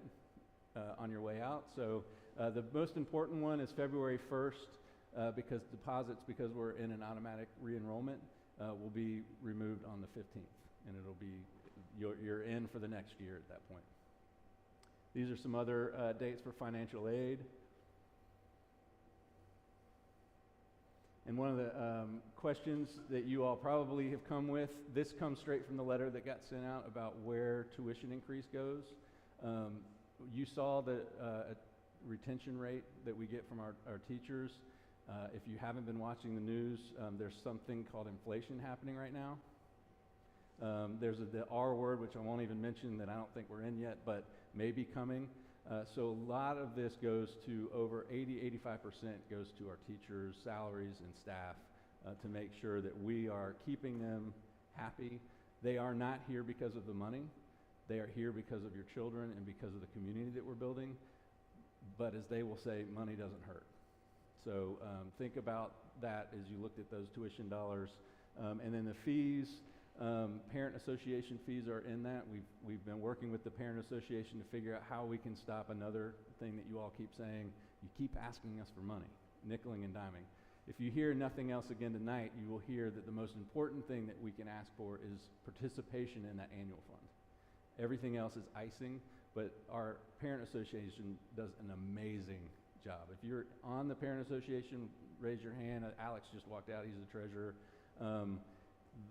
A: on your way out. So the most important one is February 1st, because deposits, because we're in an automatic re-enrollment, will be removed on the 15th, and it'll be, you're in for the next year at that point. These are some other dates for financial aid. And one of the questions that you all probably have come with, this comes straight from the letter that got sent out about where tuition increase goes. You saw the retention rate that we get from our teachers. If you haven't been watching the news, there's something called inflation happening right now. There's the R word, which I won't even mention, that I don't think we're in yet, but may be coming. So a lot of this goes to over 85% goes to our teachers' salaries and staff to make sure that we are keeping them happy. They are not here because of the money. They are here because of your children and because of the community that we're building. But as they will say, money doesn't hurt. So think about that as you looked at those tuition dollars. And then the fees, parent association fees are in that. We've been working with the parent association to figure out how we can stop another thing that you all keep saying. You keep asking us for money, nickeling and diming. If you hear nothing else again tonight, you will hear that the most important thing that we can ask for is participation in that annual fund. Everything else is icing, but our parent association does an amazing job. If you're on the parent association, raise your hand. Alex just walked out, he's the treasurer.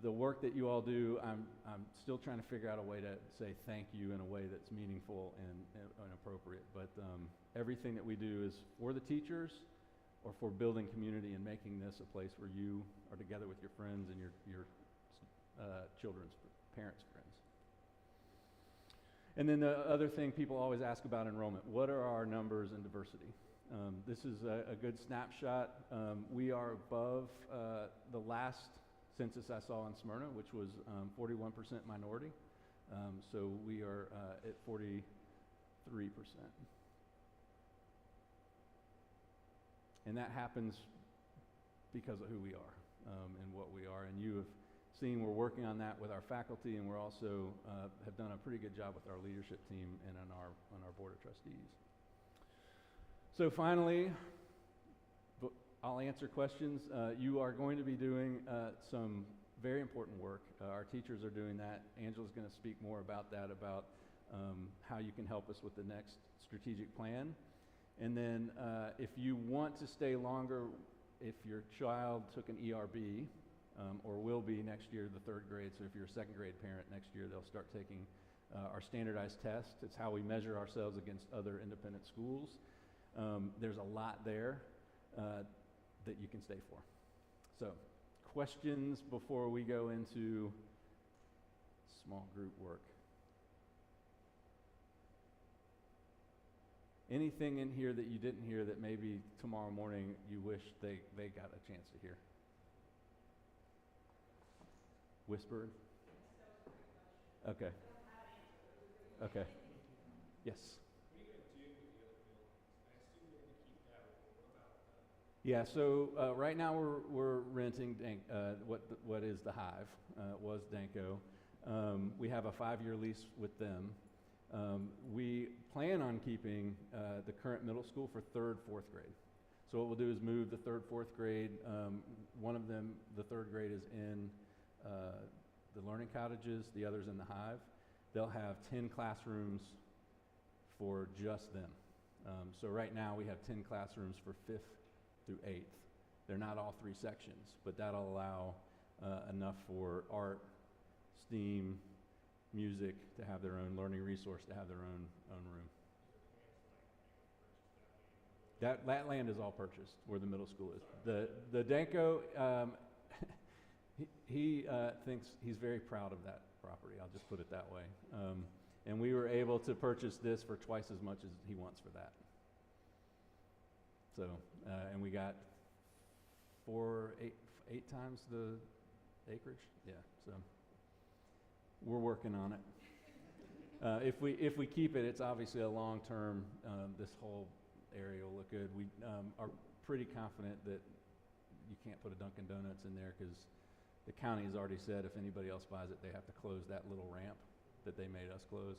A: The work that you all do, I'm still trying to figure out a way to say thank you in a way that's meaningful and appropriate. But everything that we do is for the teachers or for building community and making this a place where you are together with your friends and your children's parents' friends. And then the other thing people always ask about enrollment, what are our numbers in diversity? This is a good snapshot. We are above the last census I saw in Smyrna, which was 41% minority. So we are at 43%. And that happens because of who we are and what we are. And you have seeing we're working on that with our faculty, and we're also have done a pretty good job with our leadership team and on our board of trustees. So finally, I'll answer questions. You are going to be doing some very important work. Our teachers are doing that. Angela's going to speak more about that, about how you can help us with the next strategic plan. And then if you want to stay longer, if your child took an ERB, or will be next year, the 3rd grade, so if you're a 2nd grade parent next year, they'll start taking our standardized test. It's how we measure ourselves against other independent schools. There's a lot there that you can stay for. So, questions before we go into small group work? Anything in here that you didn't hear that maybe tomorrow morning you wish they got a chance to hear? Whispered? Okay. Okay. Yes. Yeah, so right now we're renting what is the Hive, was Danko. We have a 5-year lease with them. We plan on keeping the current middle school for 3rd, 4th grade. So what we'll do is move the 3rd, 4th grade. One of them, the 3rd grade, is in the learning cottages, the other's in the Hive. They'll have 10 classrooms for just them. So right now we have 10 classrooms for 5th through 8th. They're not all 3 sections, but that'll allow enough for art, STEAM, music to have their own learning resource, to have their own room. That land is all purchased where the middle school is. The Danko, he thinks he's very proud of that property. I'll just put it that way. And we were able to purchase this for twice as much as he wants for that. So, and we got 8 times the acreage. Yeah, so we're working on it. If we keep it, it's obviously a long-term. This whole area will look good. We are pretty confident that you can't put a Dunkin' Donuts in there because the county has already said if anybody else buys it, they have to close that little ramp that they made us close.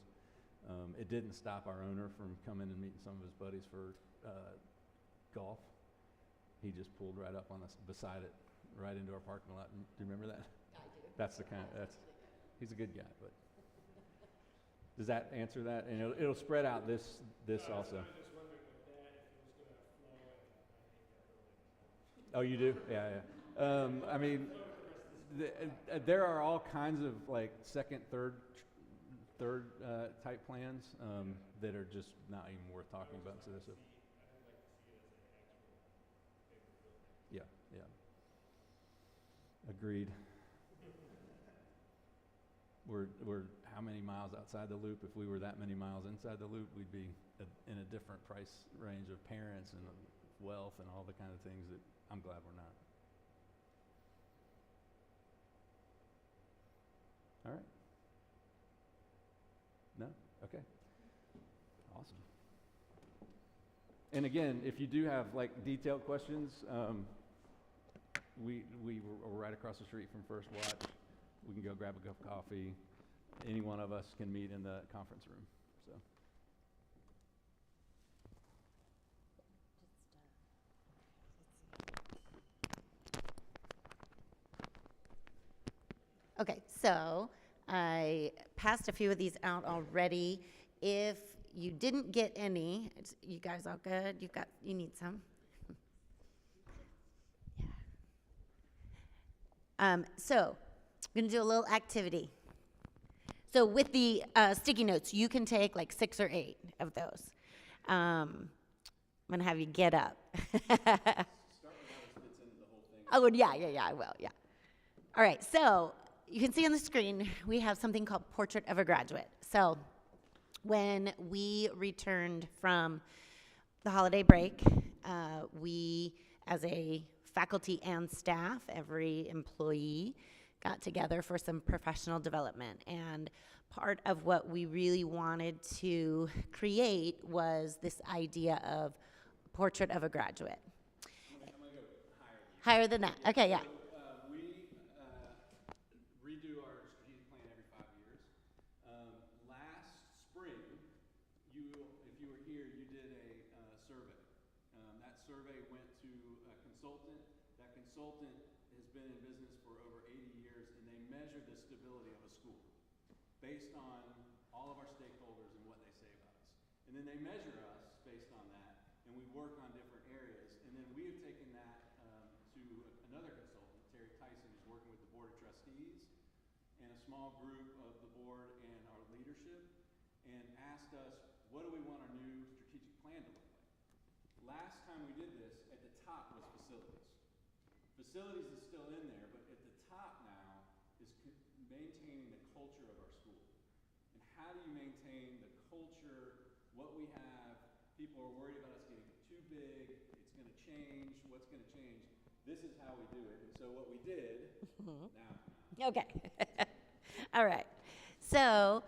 A: It didn't stop our owner from coming and meeting some of his buddies for golf. He just pulled right up on us beside it, right into our parking lot. Do you remember that?
B: I do.
A: That's the kind. He's a good guy, but does that answer that? And it'll spread out this also. Oh, you do? Yeah. I mean, there are all kinds of like 2nd, 3rd type plans that are just not even worth talking about. So this. Yeah. Agreed. We're how many miles outside the loop? If we were that many miles inside the loop, we'd be in a different price range of parents and wealth and all the kind of things that I'm glad we're not. All right. No? Okay. Awesome. And again, if you do have like detailed questions, we were right across the street from First Watch. We can go grab a cup of coffee. Any one of us can meet in the conference room. So.
C: Okay, so I passed a few of these out already. If you didn't get any, you guys all good? You need some? Yeah. So I'm gonna do a little activity. So with the sticky notes, you can take like 6 or 8 of those. I'm gonna have you get up. Oh, yeah, I will, yeah. All right, so you can see on the screen, we have something called Portrait of a Graduate. So when we returned from the holiday break, we, as a faculty and staff, every employee, got together for some professional development. And part of what we really wanted to create was this idea of Portrait of a Graduate. I'm gonna go higher than that. Okay, yeah.
A: consultant. That consultant has been in business for over 80 years, and they measure the stability of a school based on all of our stakeholders and what they say about us. And then they measure us based on that, and we work on different areas. And then we have taken that to another consultant, Terry Tyson, who's working with the Board of Trustees and a small group of the board and our leadership, and asked us, what do we want our new strategic plan to look like? Last time we did this, at the top was facilities. Facilities is still in there, but at the top now is maintaining the culture of our school. And how do you maintain the culture, what we have? People are worried about us getting too big, it's going to change, what's going to change? This is how we do it. And so what we did, now.
C: Okay. All right. So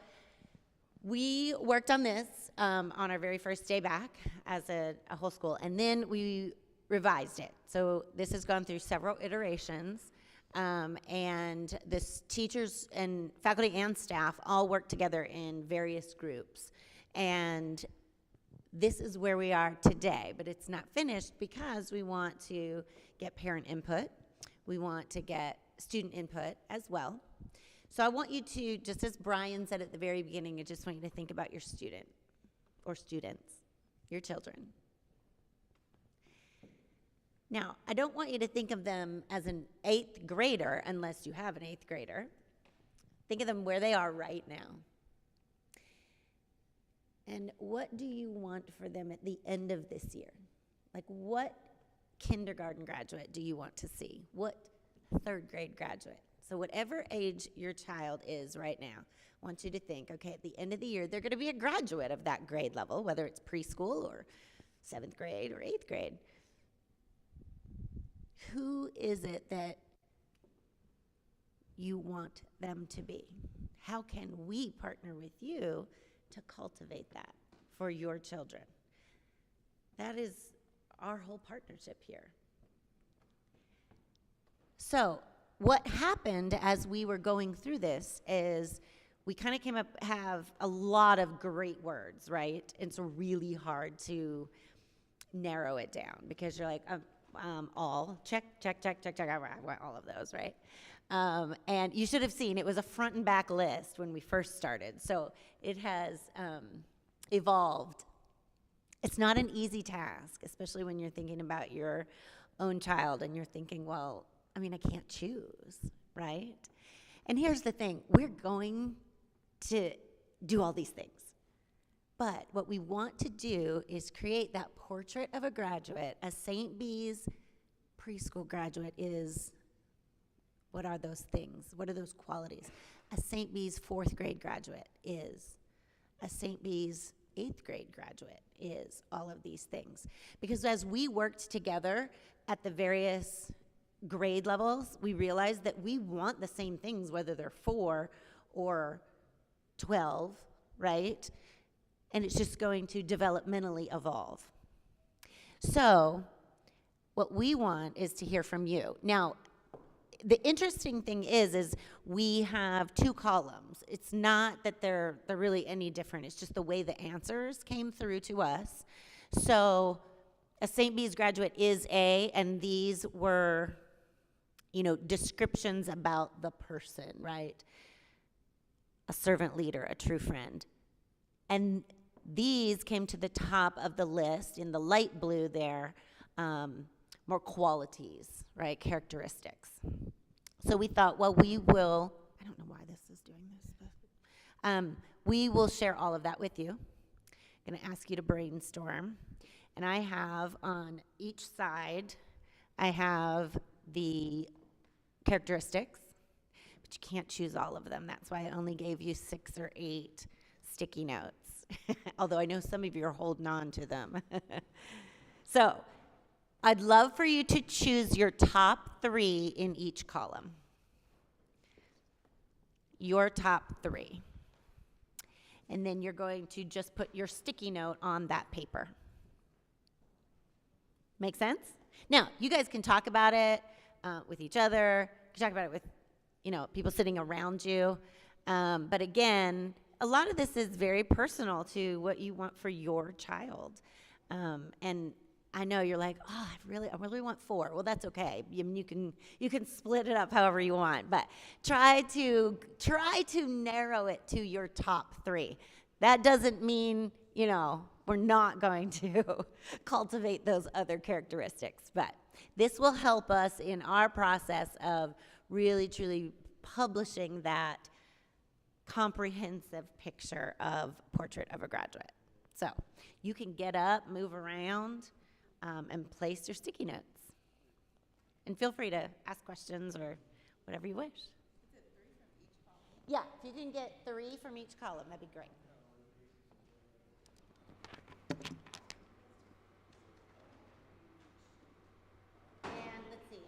C: we worked on this on our very first day back as a whole school, and then we revised it. So this has gone through several iterations, and this teachers and faculty and staff all work together in various groups. And this is where we are today, but it's not finished because we want to get parent input. We want to get student input as well. So I want you to, just as Brian said at the very beginning, I just want you to think about your student or students, your children. Now, I don't want you to think of them as an 8th grader unless you have an 8th grader. Think of them where they are right now. And what do you want for them at the end of this year? Like, what kindergarten graduate do you want to see? What 3rd grade graduate? So whatever age your child is right now, I want you to think, okay, at the end of the year, they're going to be a graduate of that grade level, whether it's preschool or 7th grade or 8th grade. Who is it that you want them to be? How can we partner with you to cultivate that for your children? That is our whole partnership here. So what happened as we were going through this is we kind of came up, have a lot of great words, right? It's really hard to narrow it down because you're like, all, check, I want all of those, right? And you should have seen, it was a front and back list when we first started. So it has evolved. It's not an easy task, especially when you're thinking about your own child and you're thinking, well, I mean, I can't choose, right? And here's the thing, we're going to do all these things. But what we want to do is create that portrait of a graduate. A St. B's preschool graduate is, what are those things? What are those qualities? A St. B's 4th grade graduate is. A St. B's 8th grade graduate is all of these things. Because as we worked together at the various grade levels, we realized that we want the same things, whether they're 4 or 12, right? And it's just going to developmentally evolve. So what we want is to hear from you. Now, the interesting thing is we have 2 columns. It's not that they're really any different. It's just the way the answers came through to us. So a St. B's graduate is A, and these were, descriptions about the person, right? A servant leader, a true friend. And these came to the top of the list in the light blue there, more qualities, right, characteristics. So we thought, well, I don't know why this is doing this, but we will share all of that with you. I'm going to ask you to brainstorm. And I have on each side, I have the characteristics, but you can't choose all of them. That's why I only gave you 6 or 8 sticky notes. Although I know some of you are holding on to them. So I'd love for you to choose your top 3 in each column. Your top 3. And then you're going to just put your sticky note on that paper. Make sense? Now, you guys can talk about it with each other. You can talk about it with, people sitting around you. But again, a lot of this is very personal to what you want for your child. And I know you're like, oh, I really want 4. Well, that's okay. You can split it up however you want, but try to narrow it to your top 3. That doesn't mean, we're not going to cultivate those other characteristics, but this will help us in our process of really, truly publishing that comprehensive picture of Portrait of a Graduate. So you can get up, move around, and place your sticky notes. And feel free to ask questions or whatever you wish. Is it 3 from each column? Yeah, if you can get 3 from each column, that'd be great. And let's see.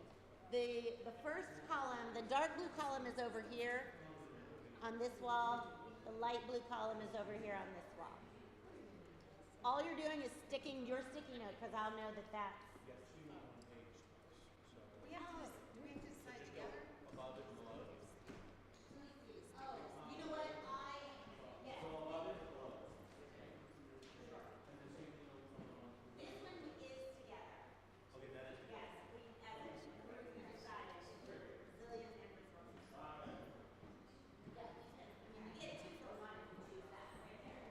C: The first column, the dark blue column is over here on this wall. The light blue column is over here on this wall. All you're doing is sticking your sticky note because I'll know that that's. We have to decide together. Above and below. Oh, you know what? Yes. So above and below. Sure. This one is together. Okay, that is together. Yes, we as a group decided resilient and resourceful. Yeah, you get 2 for 1 if you choose that right there.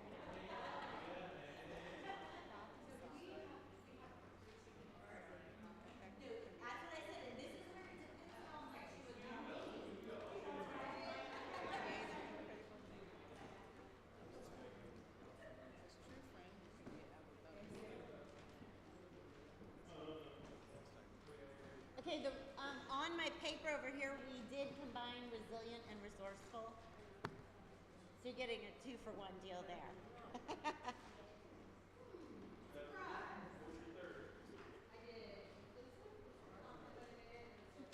C: Okay, on my paper over here, we did combine resilient and resourceful. So you're getting a 2 for 1 deal there.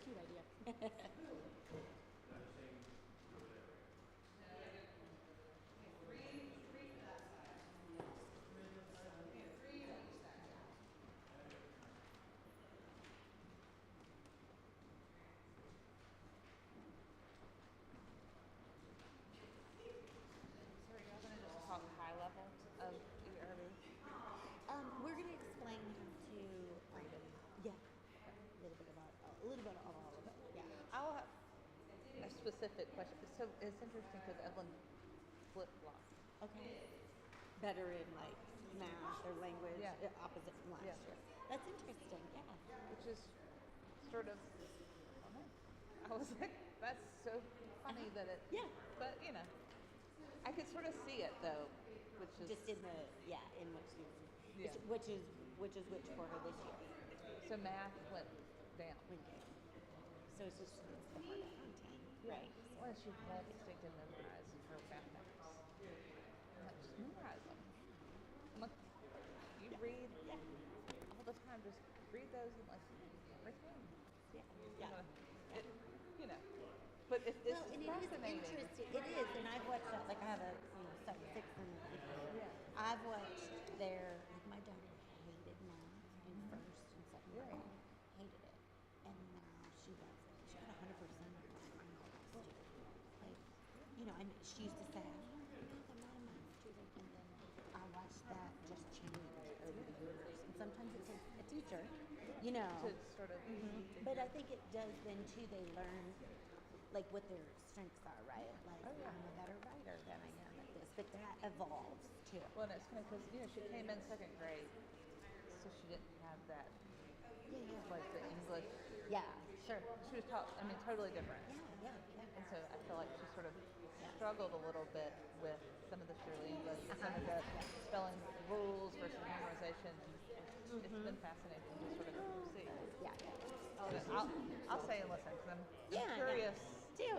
C: Cute idea. We're going to explain to, yeah, a little bit about all of it. Yeah.
D: I'll have a specific question. So it's interesting because Evelyn flip-flopped.
C: Okay. Better in like math or language, opposite from last year. That's interesting, yeah.
D: Which is sort of, I was like, that's so funny that it, but I could sort of see it though, which is.
C: Just in in which you. Yeah. Which is which for her this year?
D: So math went down.
C: So it's just the harder content, right?
D: Well, she won't stick to memorize her mathematics. I'm like, just memorize them. I'm like, you read all the time. Just read those and like retain.
C: Yeah.
D: But it's
C: well, and
D: fascinating.
C: It is interesting. It is, and I've watched that. Like I have a 7-6 and I've watched their. My daughter hated math in first and second grade. Hated it, and now she loves it. She got 100% on her final last year. Like, and she used to say, "I'm not a math student," and then I watched that just change over the years. And sometimes it takes a teacher,
D: to sort of.
C: But I think it does then too. They learn like what their strengths are, right? Like I'm a better writer than I am at this, but that evolves too.
D: Well, and it's funny because she came in second grade, so she didn't have that like the English.
C: Yeah, sure.
D: She was taught. I mean, totally different.
C: Yeah.
D: And so I feel like she sort of struggled a little bit with some of the Shirley English, some of the spelling rules versus memorization. It's been fascinating to sort of see.
C: Yeah.
D: So I'll say and listen because I'm curious.
C: Do.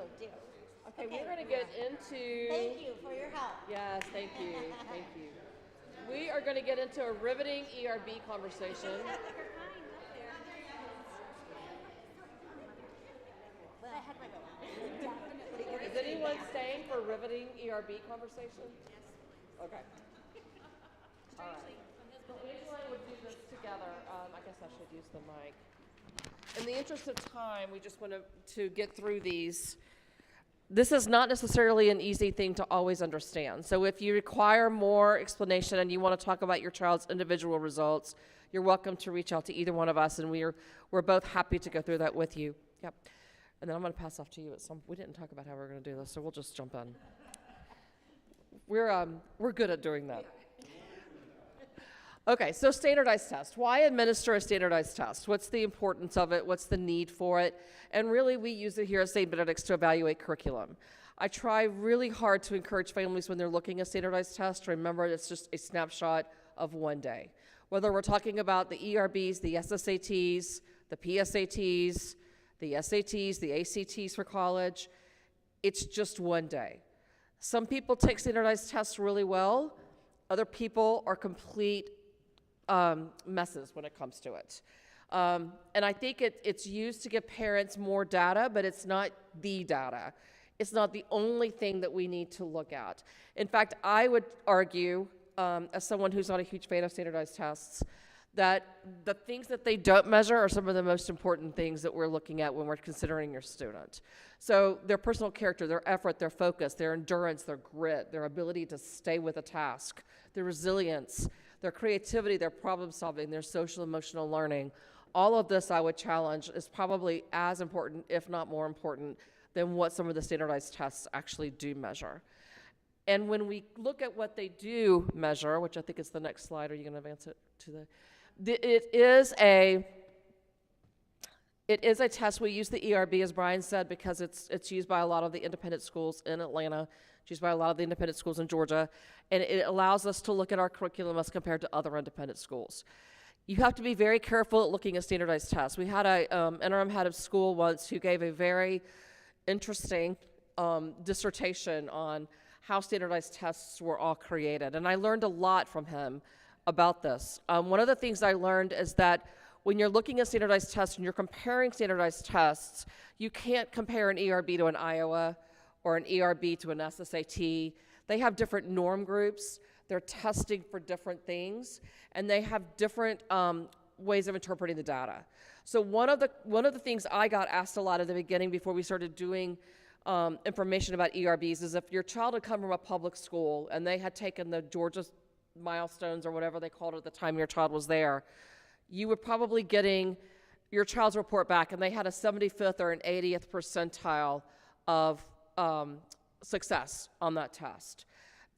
B: Okay, we're going to get into.
C: Thank you for your help.
B: Yes, thank you. Thank you. We are going to get into a riveting ERB conversation.
C: Well, I had my go.
B: Is anyone staying for riveting ERB conversation? Yes. Okay. All right. So Angela would do this together. I guess I should use the mic. In the interest of time, we just want to get through these. This is not necessarily an easy thing to always understand. So if you require more explanation and you want to talk about your child's individual results, you're welcome to reach out to either one of us, and we're both happy to go through that with you. Yep. And then I'm going to pass off to you at some. We didn't talk about how we're going to do this, so we'll just jump in. We're good at doing that. Okay, so standardized test. Why administer a standardized test? What's the importance of it? What's the need for it? And really, we use it here at St. Benedict's to evaluate curriculum. I try really hard to encourage families when they're looking at standardized tests to remember it's just a snapshot of one day. Whether we're talking about the ERBs, the SSATs, the PSATs, the SATs, the ACTs for college, it's just one day. Some people take standardized tests really well. Other people are complete messes when it comes to it. And I think it's used to give parents more data, but it's not the data. It's not the only thing that we need to look at. In fact, I would argue, as someone who's not a huge fan of standardized tests, that the things that they don't measure are some of the most important things that we're looking at when we're considering your student. So their personal character, their effort, their focus, their endurance, their grit, their ability to stay with a task, their resilience, their creativity, their problem solving, their social emotional learning. All of this I would challenge is probably as important, if not more important, than what some of the standardized tests actually do measure. And when we look at what they do measure, which I think is the next slide, are you going to advance it to it is a test. We use the ERB, as Brian said, because it's used by a lot of the independent schools in Atlanta. It's used by a lot of the independent schools in Georgia, and it allows us to look at our curriculum as compared to other independent schools. You have to be very careful at looking at standardized tests. We had a interim head of school once who gave a very interesting dissertation on how standardized tests were all created, and I learned a lot from him about this. One of the things I learned is that when you're looking at standardized tests and you're comparing standardized tests, you can't compare an ERB to an Iowa or an ERB to an SSAT. They have different norm groups. They're testing for different things, and they have different ways of interpreting the data. So one of the things I got asked a lot at the beginning before we started doing information about ERBs is if your child had come from a public school and they had taken the Georgia milestones or whatever they called it at the time your child was there, you were probably getting your child's report back and they had a 75th or an 80th percentile of success on that test.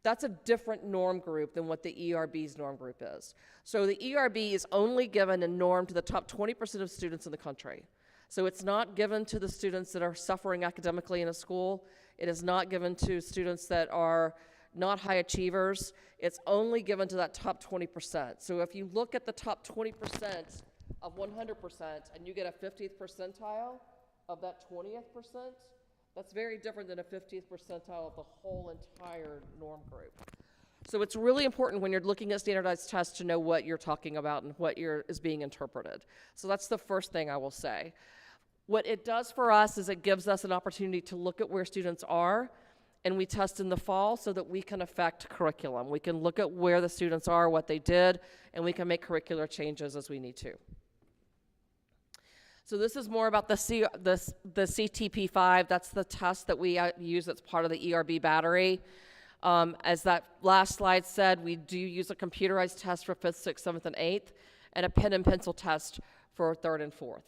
B: That's a different norm group than what the ERB's norm group is. So the ERB is only given a norm to the top 20% of students in the country. So it's not given to the students that are suffering academically in a school. It is not given to students that are not high achievers. It's only given to that top 20%. So if you look at the top 20% of 100% and you get a 50th percentile of that 20th percent, that's very different than a 50th percentile of the whole entire norm group. So it's really important when you're looking at standardized tests to know what you're talking about and what is being interpreted. So that's the first thing I will say. What it does for us is it gives us an opportunity to look at where students are, and we test in the fall so that we can affect curriculum. We can look at where the students are, what they did, and we can make curricular changes as we need to. So this is more about the CTP5. That's the test that we use that's part of the ERB battery. As that last slide said, we do use a computerized test for 5th, 6th, 7th, and 8th, and a pen and pencil test for 3rd and 4th.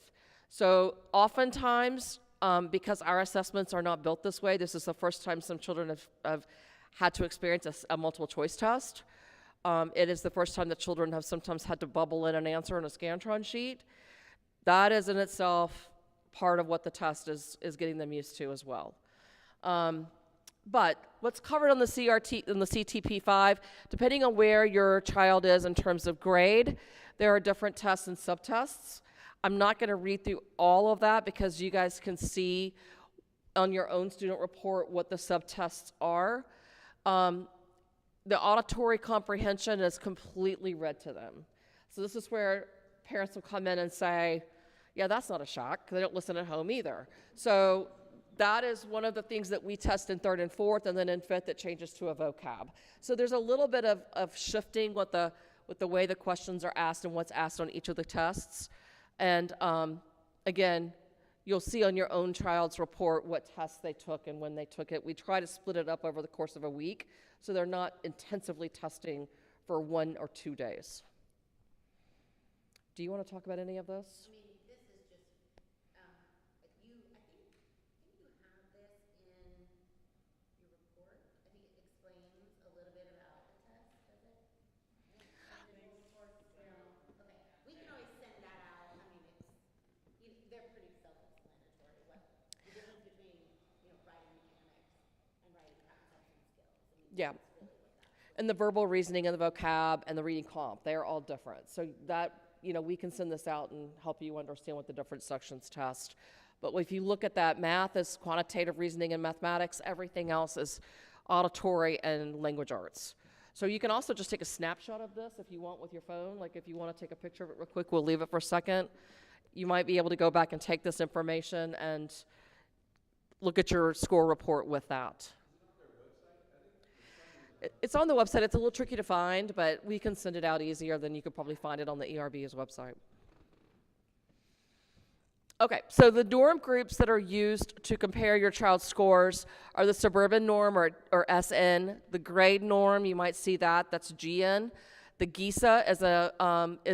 B: So oftentimes, because our assessments are not built this way, this is the first time some children have had to experience a multiple choice test. It is the first time that children have sometimes had to bubble in an answer on a Scantron sheet. That is in itself part of what the test is getting them used to as well. But what's covered on the CTP5, depending on where your child is in terms of grade, there are different tests and subtests. I'm not going to read through all of that because you guys can see on your own student report what the subtests are. The auditory comprehension is completely read to them. So this is where parents will come in and say, yeah, that's not a shock. They don't listen at home either. So that is one of the things that we test in 3rd and 4th, and then in 5th it changes to a vocab. So there's a little bit of shifting with the way the questions are asked and what's asked on each of the tests. And again, you'll see on your own child's report what tests they took and when they took it. We try to split it up over the course of a week, so they're not intensively testing for 1 or 2 days. Do you want to talk about any of this?
C: I mean, this is just, I think you have this in your report. I think it explains a little bit about the test, does it? Okay, we can always send that out. I mean, they're pretty self-explanatory. What the difference between, writing mechanics and writing concepts and skills. I mean,
B: Yeah.
C: that's really what that is.
B: And the verbal reasoning and the vocab and the reading comp, they're all different. So that, we can send this out and help you understand what the different sections test. But if you look at that, math is quantitative reasoning and mathematics. Everything else is auditory and language arts. So you can also just take a snapshot of this if you want with your phone. Like if you want to take a picture of it real quick, we'll leave it for a second. You might be able to go back and take this information and look at your score report with that. It's on the website. It's a little tricky to find, but we can send it out easier than you could probably find it on the ERB's website. Okay, so the norm groups that are used to compare your child's scores are the suburban norm or SN, the grade norm, you might see that, that's GN. The GISA is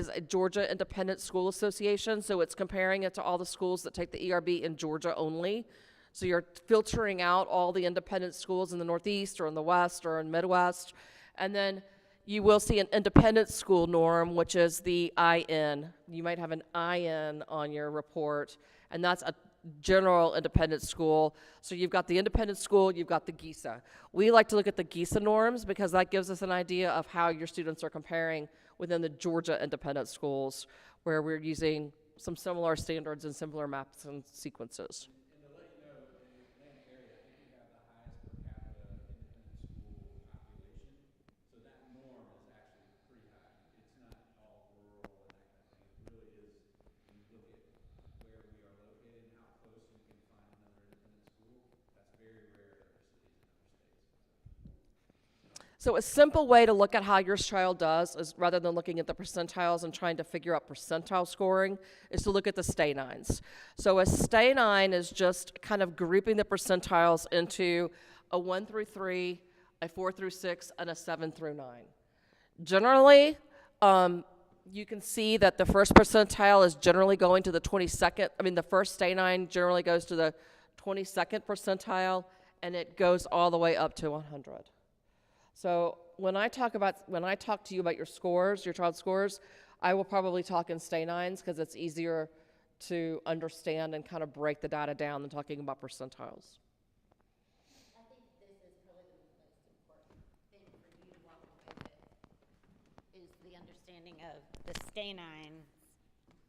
B: a Georgia Independent School Association, so it's comparing it to all the schools that take the ERB in Georgia only. So you're filtering out all the independent schools in the Northeast or in the West or in Midwest. And then you will see an independent school norm, which is the IN. You might have an IN on your report, and that's a general independent school. So you've got the independent school, you've got the GISA. We like to look at the GISA norms because that gives us an idea of how your students are comparing within the Georgia independent schools, where we're using some similar standards and similar maps and sequences. So a simple way to look at how your child does is, rather than looking at the percentiles and trying to figure out percentile scoring, is to look at the stay nines. So a stay nine is just kind of grouping the percentiles into a 1 through 3, a 4 through 6, and a 7 through 9. Generally, you can see that the first percentile is generally going to the 22nd. I mean, the first stay nine generally goes to the 22nd percentile, and it goes all the way up to 100. So when I talk to you about your scores, your child's scores, I will probably talk in stay nines because it's easier to understand and kind of break the data down than talking about percentiles.
C: I think this is probably the most important thing for you to walk away with is the understanding of the stay nines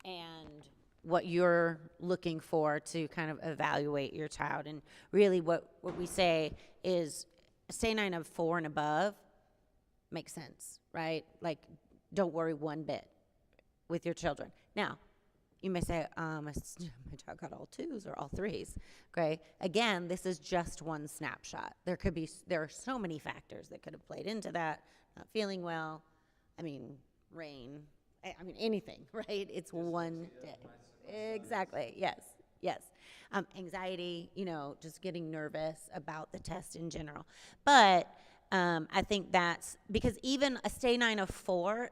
C: and what you're looking for to kind of evaluate your child. And really what we say is a stay nine of 4 and above makes sense, right? Like, don't worry one bit with your children. Now, you may say, my child got all 2s or all 3s. Okay, again, this is just one snapshot. There are so many factors that could have played into that. Not feeling well, rain, anything, right? It's one day. Exactly, yes. Anxiety, just getting nervous about the test in general. But I think that's, because even a stay nine of 4,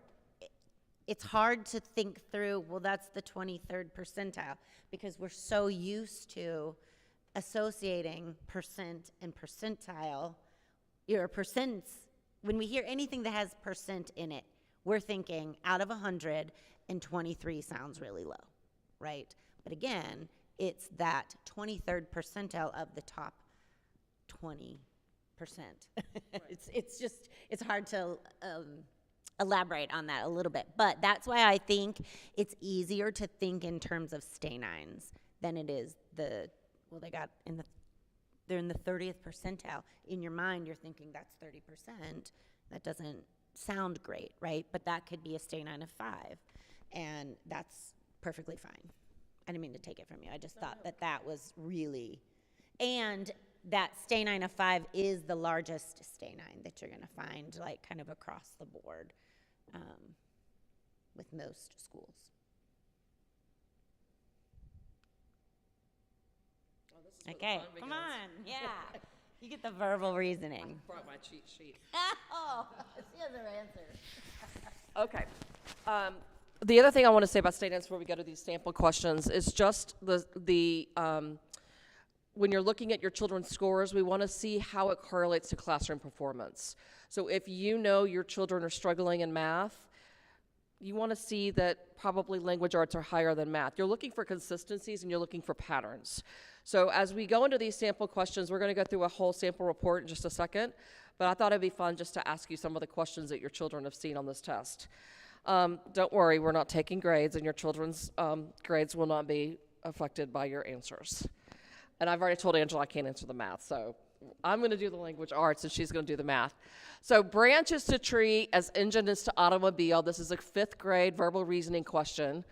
C: it's hard to think through, well, that's the 23rd percentile, because we're so used to associating percent and percentile, your percents. When we hear anything that has percent in it, we're thinking out of 100, and 23 sounds really low, right? But again, it's that 23rd percentile of the top 20%. Right. It's hard to elaborate on that a little bit. But that's why I think it's easier to think in terms of stay nines than it is they're in the 30th percentile. In your mind, you're thinking that's 30%. That doesn't sound great, right? But that could be a stay nine of 5, and that's perfectly fine. I didn't mean to take it from you. I just thought that was really, and that stay nine of 5 is the largest stay nine that you're going to find, like kind of across the board with most schools. Okay, come on, yeah. You get the verbal reasoning.
B: Brought my cheat sheet.
C: Oh, she has her answer.
B: Okay. The other thing I want to say about state answers before we go to these sample questions is just when you're looking at your children's scores, we want to see how it correlates to classroom performance. So if you know your children are struggling in math, you want to see that probably language arts are higher than math. You're looking for consistencies and you're looking for patterns. So as we go into these sample questions, we're going to go through a whole sample report in just a second, but I thought it'd be fun just to ask you some of the questions that your children have seen on this test. Don't worry, we're not taking grades, and your children's grades will not be affected by your answers. And I've already told Angela I can't answer the math, so I'm going to do the language arts, and she's going to do the math. So branch is to tree as engine is to automobile. This is a 5th grade verbal reasoning question.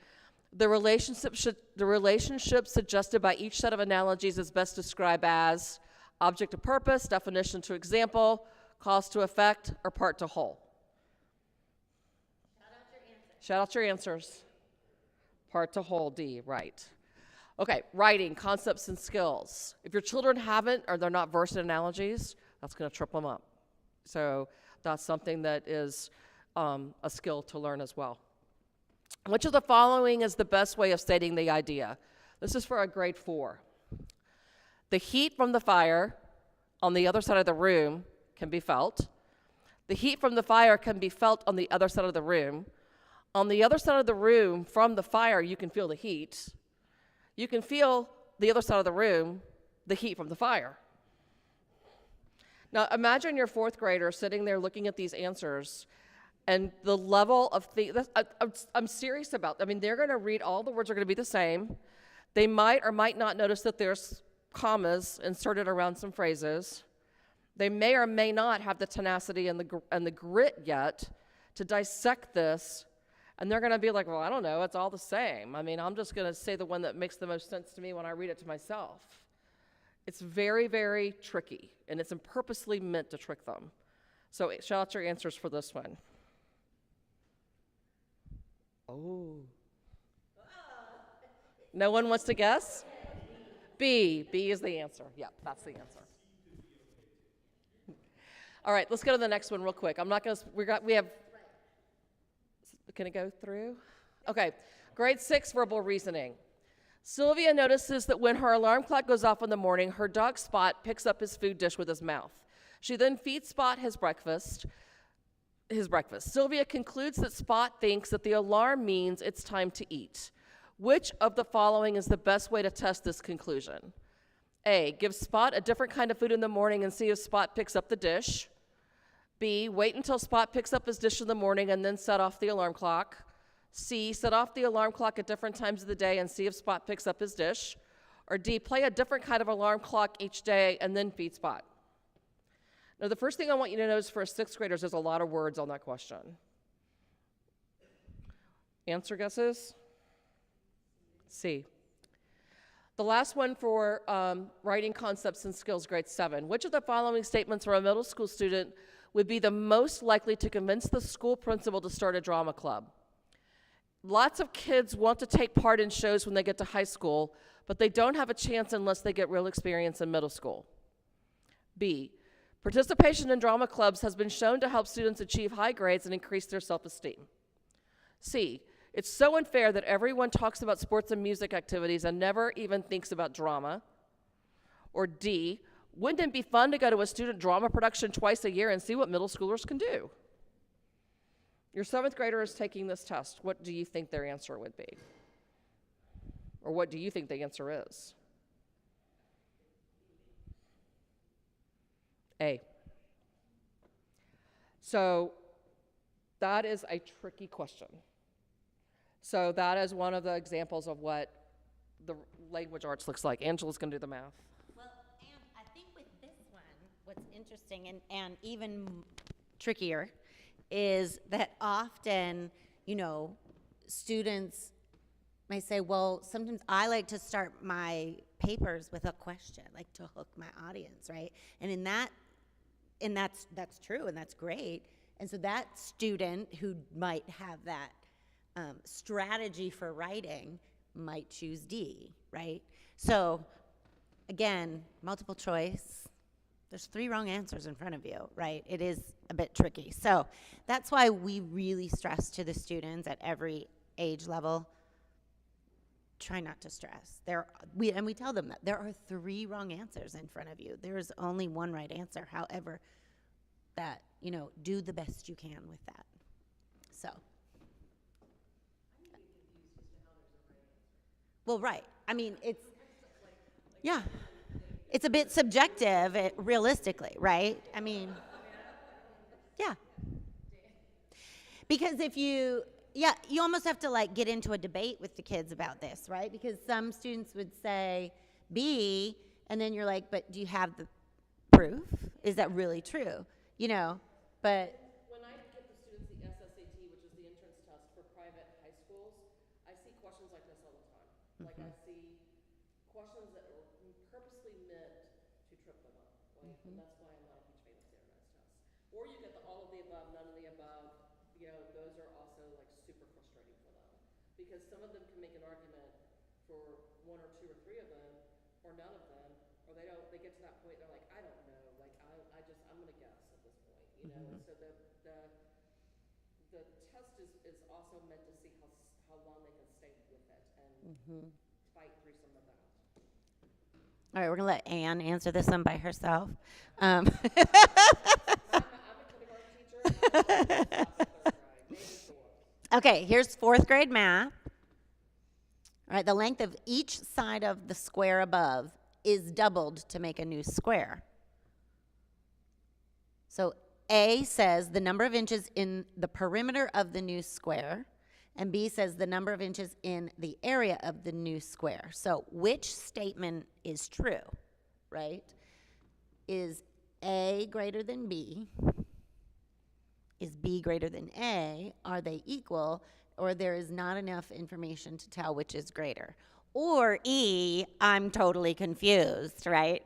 B: The relationship suggested by each set of analogies is best described as object to purpose, definition to example, cause to effect, or part to whole. Shout out your answers. Part to whole, D, right. Okay, writing, concepts and skills. If your children haven't or they're not versed in analogies, that's going to trip them up. So that's something that is a skill to learn as well. Which of the following is the best way of stating the idea? This is for a grade 4. The heat from the fire on the other side of the room can be felt. The heat from the fire can be felt on the other side of the room. On the other side of the room from the fire, you can feel the heat. You can feel the other side of the room, the heat from the fire. Now imagine your 4th grader sitting there looking at these answers and the level of I'm serious about, they're going to read, all the words are going to be the same. They might or might not notice that there's commas inserted around some phrases. They may or may not have the tenacity and the grit yet to dissect this. And they're going to be like, well, I don't know, it's all the same. I'm just going to say the one that makes the most sense to me when I read it to myself. It's very, very tricky, and it's purposely meant to trick them. So shout out your answers for this one. Oh. No one wants to guess? B. B is the answer. Yep, that's the answer. All right, let's go to the next one real quick. I'm not going to, we have, can it go through? Okay, grade 6 verbal reasoning. Sylvia notices that when her alarm clock goes off in the morning, her dog Spot picks up his food dish with his mouth. She then feeds Spot his breakfast. Sylvia concludes that Spot thinks that the alarm means it's time to eat. Which of the following is the best way to test this conclusion? A, give Spot a different kind of food in the morning and see if Spot picks up the dish. B, wait until Spot picks up his dish in the morning and then set off the alarm clock. C, set off the alarm clock at different times of the day and see if Spot picks up his dish. Or D, play a different kind of alarm clock each day and then feed Spot. Now, the first thing I want you to notice for 6th graders, there's a lot of words on that question. Answer guesses? C. The last one for writing concepts and skills, grade 7. Which of the following statements for a middle school student would be the most likely to convince the school principal to start a drama club? Lots of kids want to take part in shows when they get to high school, but they don't have a chance unless they get real experience in middle school. B, participation in drama clubs has been shown to help students achieve high grades and increase their self-esteem. C, it's so unfair that everyone talks about sports and music activities and never even thinks about drama. Or D, wouldn't it be fun to go to a student drama production twice a year and see what middle schoolers can do? Your 7th grader is taking this test. What do you think their answer would be? Or what do you think the answer is? A. So that is a tricky question. So that is one of the examples of what the language arts looks like. Angela's going to do the math.
C: Well, and I think with this one, what's interesting and even trickier is that often, students may say, well, sometimes I like to start my papers with a question, like to hook my audience, right? And that's true, and that's great. And so that student who might have that strategy for writing might choose D, right? So again, multiple choice. There's 3 wrong answers in front of you, right? It is a bit tricky. So that's why we really stress to the students at every age level, try not to stress. We tell them that there are 3 wrong answers in front of you. There is only one right answer. However, that, do the best you can with that. So. Well, right. I mean, yeah. It's a bit subjective, realistically, right? I mean, yeah. Because you almost have to get into a debate with the kids about this, right? Because some students would say B, and then you're like, but do you have the proof? Is that really true? But
B: When I give the students the SSAT, which is the entrance test for private high schools, I see questions like this all the time. Like I see questions that are purposely meant to trip them up. And that's why I'm not a huge fan of standardized tests. Or you get the all of the above, none of the above. Those are also super frustrating for them. Because some of them can make an argument for 1 or 2 or 3 of them, or none of them, or they get to that point, they're like, I don't know, I'm gonna guess at this point, And so the test is also meant to see how long they can stay with it and fight through some of that.
C: all right, we're gonna let Anne answer this one by herself.
B: I'm a kindergarten teacher, and I don't know if it's third grade, maybe 4th.
C: Okay, here's 4th grade math. All right, the length of each side of the square above is doubled to make a new square. So A says the number of inches in the perimeter of the new square, and B says the number of inches in the area of the new square. So which statement is true, right? Is A greater than B? Is B greater than A? Are they equal? Or there is not enough information to tell which is greater? Or E, I'm totally confused, right?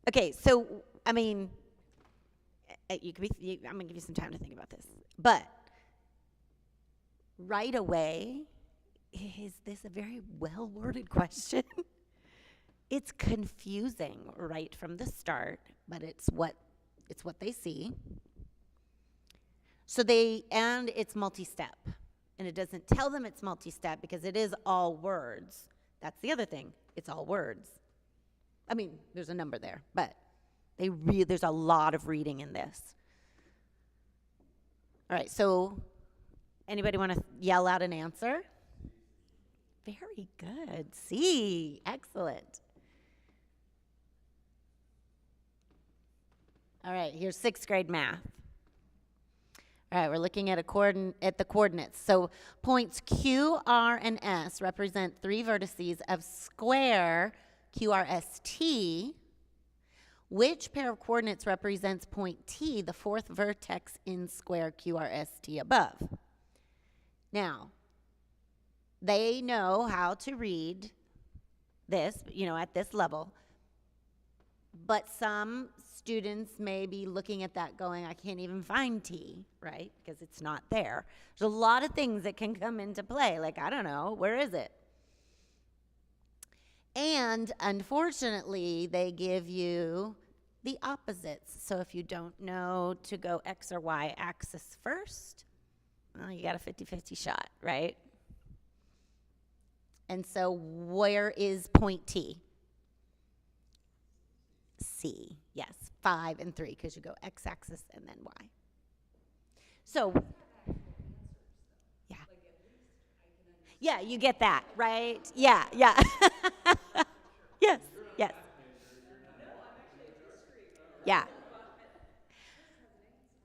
C: Okay, so, I mean, I'm going to give you some time to think about this. But right away, is this a very well-worded question? It's confusing right from the start, but it's what they see. And it's multi-step. And it doesn't tell them it's multi-step because it is all words. That's the other thing. It's all words. I mean, there's a number there, but there's a lot of reading in this. All right, so anybody want to yell out an answer? Very good. C. Excellent. All right, here's 6th grade math. All right, we're looking at the coordinates. So points Q, R, and S represent 3 vertices of square QRST. Which pair of coordinates represents point T, the 4th vertex in square QRST above? Now, they know how to read this, at this level. But some students may be looking at that going, I can't even find T, right? Because it's not there. There's a lot of things that can come into play. Like, I don't know, where is it? And unfortunately, they give you the opposites. So if you don't know to go X or Y axis first, well, you got a 50-50 shot, right? And so where is point T? C, yes, 5 and 3, because you go x-axis and then y. So, yeah. Yeah, you get that, right? Yeah. Yes. Yeah.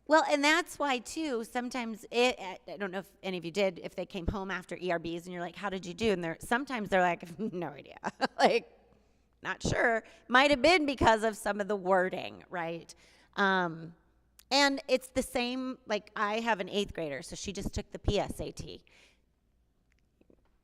C: Well, and that's why, too, sometimes, I don't know if any of you did, if they came home after ERBs and you're like, how did you do? And sometimes they're like, no idea. Not sure. Might have been because of some of the wording, right? And it's the same, I have an 8th grader, so she just took the PSAT.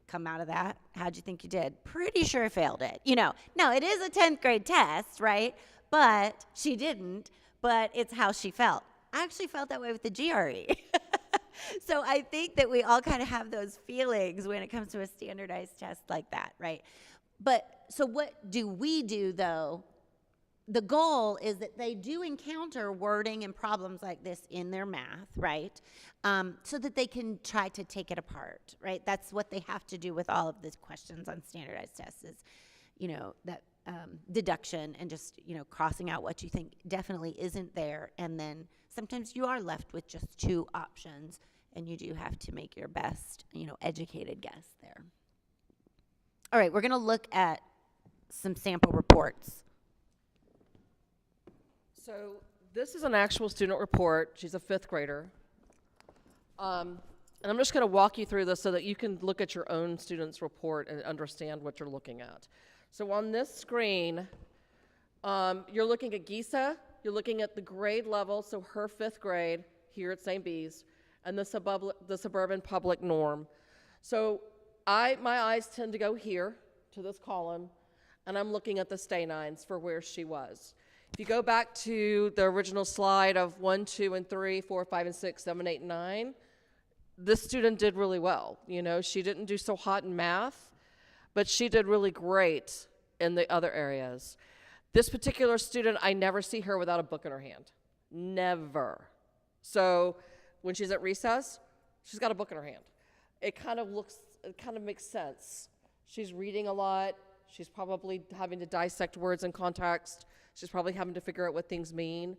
C: Come out of that, how'd you think you did? Pretty sure failed it. No, it is a 10th grade test, right? But she didn't, but it's how she felt. I actually felt that way with the GRE. So I think that we all kind of have those feelings when it comes to a standardized test like that, right? But so what do we do, though? The goal is that they do encounter wording and problems like this in their math, right? So that they can try to take it apart, right? That's what they have to do with all of these questions on standardized tests is, that deduction and just, crossing out what you think definitely isn't there. And then sometimes you are left with just two options, and you do have to make your best, educated guess there. All right, we're going to look at some sample reports.
B: So this is an actual student report. She's a 5th grader. And I'm just going to walk you through this so that you can look at your own student's report and understand what you're looking at. So on this screen, you're looking at GISA. You're looking at the grade level, so her 5th grade here at St. B's, and the suburban public norm. So my eyes tend to go here to this column, and I'm looking at the stay nines for where she was. If you go back to the original slide of 1, 2, and 3, 4, 5, and 6, 7, 8, and 9, this student did really well. She didn't do so hot in math, but she did really great in the other areas. This particular student, I never see her without a book in her hand. Never. So when she's at recess, she's got a book in her hand. It kind of makes sense. She's reading a lot. She's probably having to dissect words in context. She's probably having to figure out what things mean.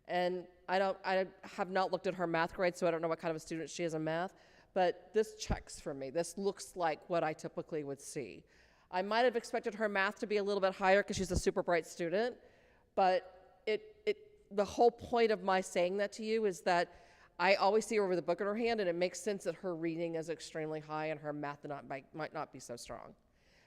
B: And I have not looked at her math grade, so I don't know what kind of a student she is in math, but this checks for me. This looks like what I typically would see. I might have expected her math to be a little bit higher because she's a super bright student, but the whole point of my saying that to you is that I always see her with a book in her hand, and it makes sense that her reading is extremely high and her math might not be so strong.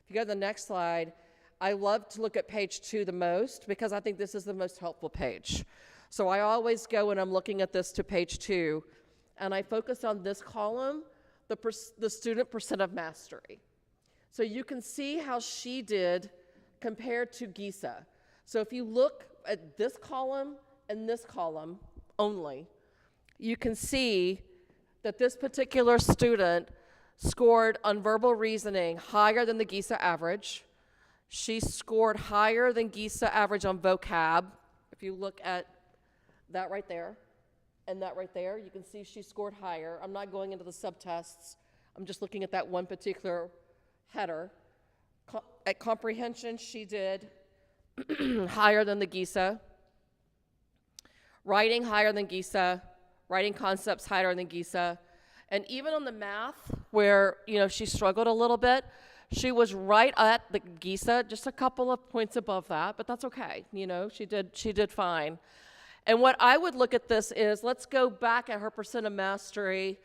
B: If you go to the next slide, I love to look at page 2 the most because I think this is the most helpful page. So I always go when I'm looking at this to page 2, and I focus on this column, the student percent of mastery. So you can see how she did compared to GISA. So if you look at this column and this column only, you can see that this particular student scored on verbal reasoning higher than the GISA average. She scored higher than GISA average on vocab. If you look at that right there and that right there, you can see she scored higher. I'm not going into the subtests. I'm just looking at that one particular header. At comprehension, she did higher than the GISA. Writing higher than GISA. Writing concepts higher than GISA. And even on the math, where she struggled a little bit, she was right at the GISA, just a couple of points above that, but that's okay. She did fine. And what I would look at this is, let's go back at her percent of mastery,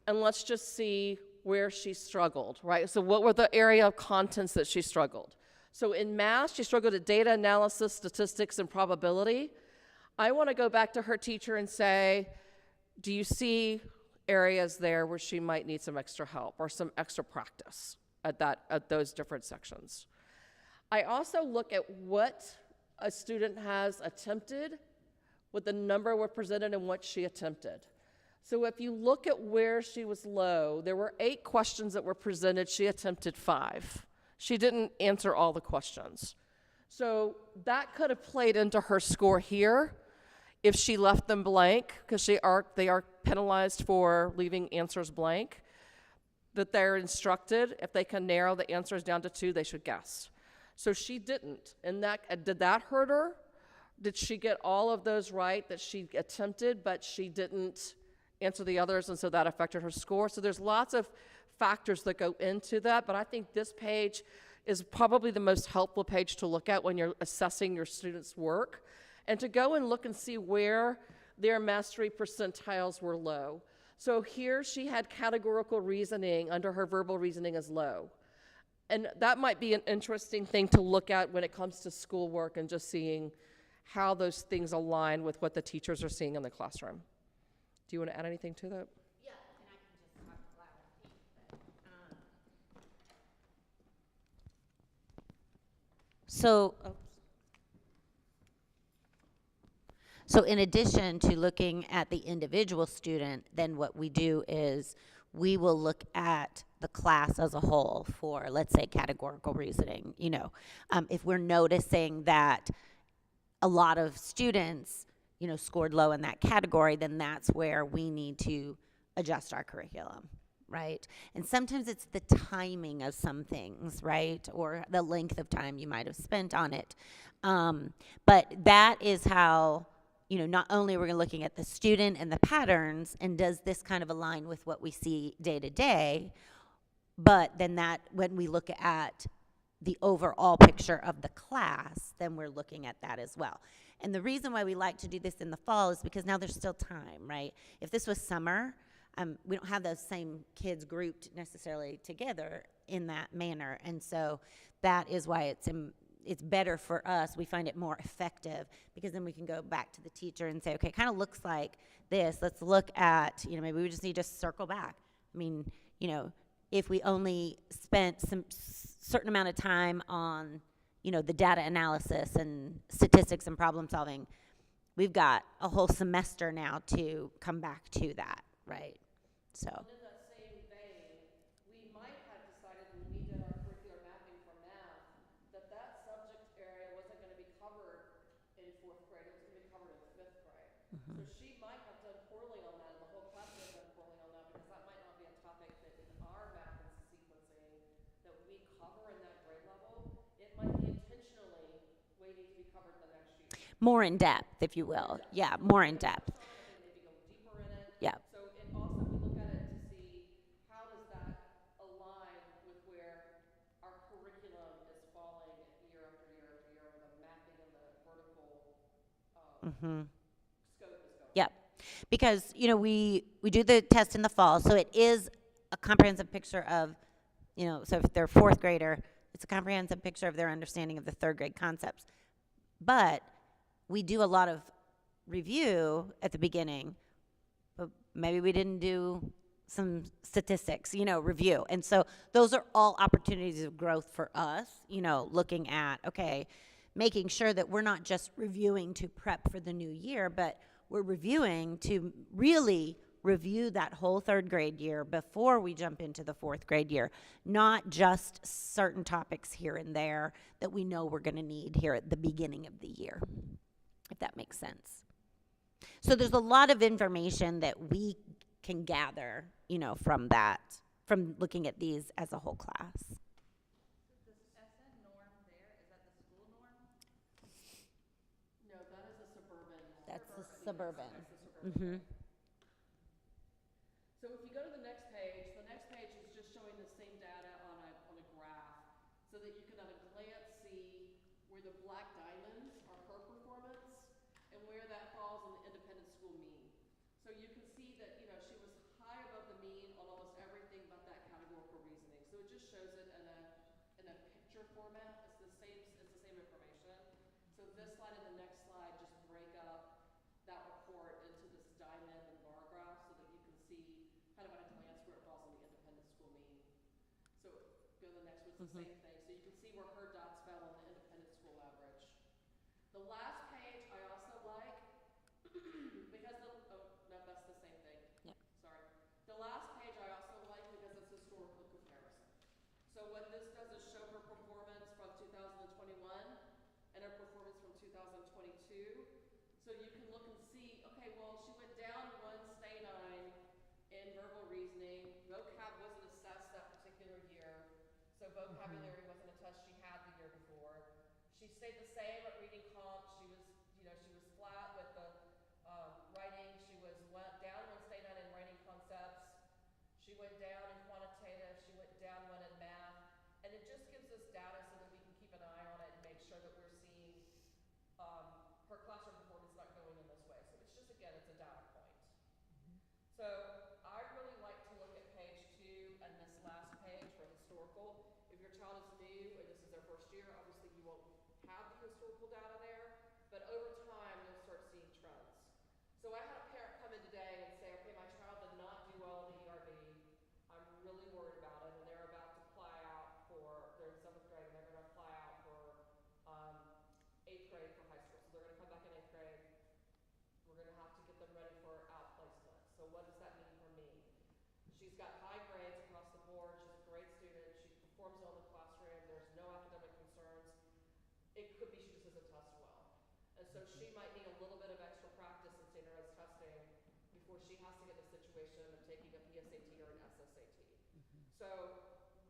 B: and let's just see where she struggled, right? So what were the area of contents that she struggled? So in math, she struggled at data analysis, statistics, and probability. I want to go back to her teacher and say, do you see areas there where she might need some extra help or some extra practice at those different sections? I also look at what a student has attempted, what the number were presented, and what she attempted. So if you look at where she was low, there were 8 questions that were presented. She attempted 5. She didn't answer all the questions. So that could have played into her score here if she left them blank, because they are penalized for leaving answers blank, that they're instructed if they can narrow the answers down to 2, they should guess. So she didn't. And did that hurt her? Did she get all of those right that she attempted, but she didn't answer the others, and so that affected her score? So there's lots of factors that go into that, but I think this page is probably the most helpful page to look at when you're assessing your students' work, and to go and look and see where their mastery percentiles were low. So here she had categorical reasoning under her verbal reasoning as low. And that might be an interesting thing to look at when it comes to schoolwork and just seeing how those things align with what the teachers are seeing in the classroom. Do you want to add anything to that?
C: Yeah, and I can just talk loud. So in addition to looking at the individual student, then what we do is we will look at the class as a whole for, let's say, categorical reasoning. If we're noticing that a lot of students, scored low in that category, then that's where we need to adjust our curriculum, right? And sometimes it's the timing of some things, right? Or the length of time you might have spent on it. But that is how, not only we're looking at the student and the patterns, and does this kind of align with what we see day to day, but then that when we look at the overall picture of the class, then we're looking at that as well. And the reason why we like to do this in the fall is because now there's still time, right? If this was summer, we don't have those same kids grouped necessarily together in that manner. And so that is why it's better for us. We find it more effective because then we can go back to the teacher and say, okay, it kind of looks like this. Let's look at, maybe we just need to circle back. I mean, if we only spent some certain amount of time on, the data analysis and statistics and problem solving, we've got a whole semester now to come back to that, right? So.
B: And in that same vein, we might have decided when we did our curricular mapping for math that subject area wasn't going to be covered in 4th grade, it was going to be covered in 5th grade. So she might have done poorly on that, and the whole class may have done poorly on that, because that might not be a topic that in our math and sequencing that we cover in that grade level. It might be intentionally waiting to be covered the next year.
C: More in depth, if you will. Yeah, more in depth.
B: Maybe go deeper in it.
C: Yeah.
B: So it also, we look at it to see how does that align with where our curriculum is falling year after year after year, where the mapping and the vertical scope is going.
C: Yep. Because, we do the test in the fall, so it is a comprehensive picture of, so if they're 4th grader, it's a comprehensive picture of their understanding of the 3rd grade concepts. But we do a lot of review at the beginning, but maybe we didn't do some statistics, review. And so those are all opportunities of growth for us, looking at, okay, making sure that we're not just reviewing to prep for the new year, but we're reviewing to really review that whole 3rd grade year before we jump into the 4th grade year, not just certain topics here and there that we know we're going to need here at the beginning of the year, if that makes sense. So there's a lot of information that we can gather, from that, from looking at these as a whole class.
D: The SN norm there, is that the school norm?
B: No, that is a suburban.
C: That's the suburban.
B: That's the suburban.
C: Mm-hmm.
B: So if you go to the next page is just showing the same data on a graph, so that you can at a glance see where the black diamonds are her performance and where that falls in the independent school mean. So you can see that, she was high above the mean on almost everything but that categorical reasoning. So it just shows it in a picture format. It's the same information. So this slide and the next slide just break up that report into this diamond and bar graph so that you can see kind of at a glance where it falls in the independent school mean. So go to the next one, it's the same thing. So you can see where her dots fell on the independent school average. The last page I also like because that's the same thing.
C: Yep.
B: Sorry. The last page I also like because it's historical comparison. So what this does is show her performance from 2021 and her performance from 2022. So you can look and see, okay, well, she went down 1 stay 9 in verbal reasoning. Vocab wasn't assessed that particular year. So vocabulary wasn't a test she had the year before. She stayed the same at reading comp. She was flat with the writing. She was down 1 stay 9 in writing concepts. She went down in quantitative. She went down 1 in math. And it just gives us data so that we can keep an eye on it and make sure that we're seeing her classroom performance not going in this way. So it's just, again, it's a data point. So I really like to look at page 2 and this last page for historical. If your child is new and this is their first year, obviously you won't have the historical data there, but over time you'll start seeing trends. So I had a parent come in today and say, okay, my child did not do well in the ERB. I'm really worried about it, and they're about to apply out they're in 7th grade, and they're going to apply out for 8th grade for high school. So they're going to come back in 8th grade. So she might need a little bit of extra practice in standardized testing before she has to get in a situation of taking a PSAT or an SSAT. So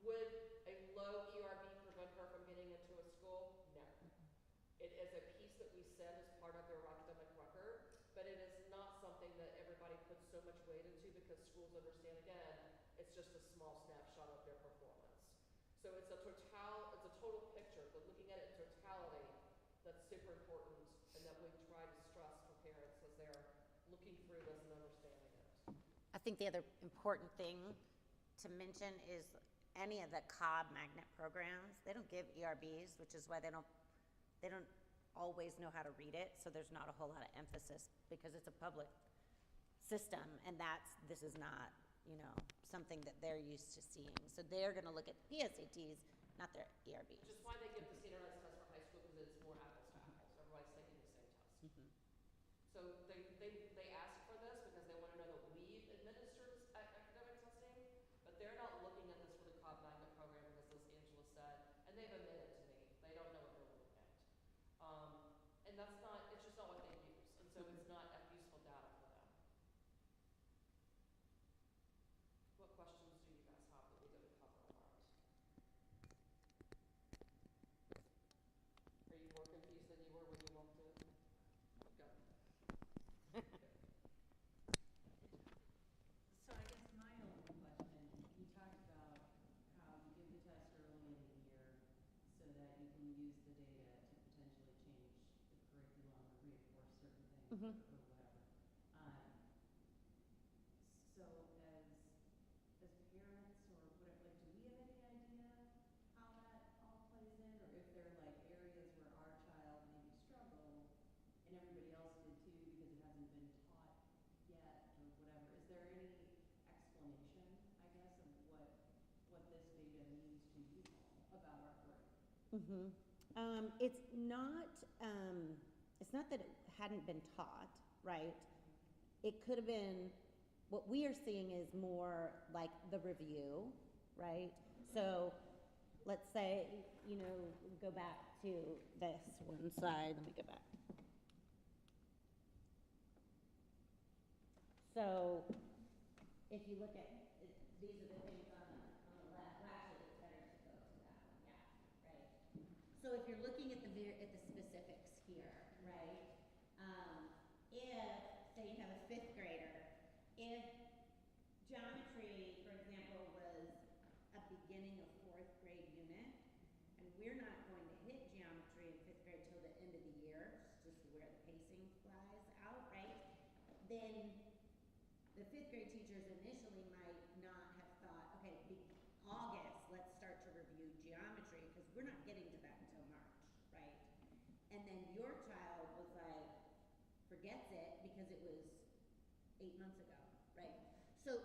B: would a low ERB prevent her from getting into a school? No. It is a piece that we send as part of their academic record, but it is not something that everybody puts so much weight into because schools understand, again, it's just a small snapshot of their performance. So it's a total picture, but looking at it in totality, that's super important, and that we try to stress for parents as they're looking through this and understanding it.
C: I think the other important thing to mention is any of the Cobb magnet programs, they don't give ERBs, which is why they don't always know how to read it, so there's not a whole lot of emphasis because it's a public system, and this is not, something that they're used to seeing. So they're gonna look at PSATs, not their ERBs.
B: Which is why they give the standardized test for high school, because it's more apples to apples. Everybody's taking the same test. So they ask for this because they want to know that we've administered academic testing, but they're not looking at this for the Cobb Magnet program because, as Angela said, and they've admitted to me, they don't know what they're looking at. And that's not, it's just not what they use. And so it's not useful data for them. What questions do you guys have that we didn't cover on ours? Are you more confused than you were when you walked in? Go.
E: So I guess my only question, you talked about how you give the test early in the year so that you can use the data to potentially change the curriculum or reinforce certain things or whatever. So as parents or whatever, like, do we have any idea how that all plays in, or if there are like areas where our child maybe struggled and everybody else did too because it hasn't been taught yet or whatever? Is there any explanation, I guess, of what this data means to you all about our curriculum?
C: It's not that it hadn't been taught, right? It could have been, what we are seeing is more like the review, right? So let's say, go back to this one slide. Let me go back. So if you look at, these are the things on the left. Well, actually, it's better to go to that one, yeah, right? So if you're looking at the specifics here, right? If, say you have a 5th grader, if geometry, for example, was a beginning of 4th grade unit, and we're not going to hit geometry in 5th grade till the end of the year, just where the pacing flies out, right? Then the 5th grade teachers initially might not have thought, okay, August, let's start to review geometry, because we're not getting to that until March, right? And then your child was like, forgets it because it was 8 months ago, right? So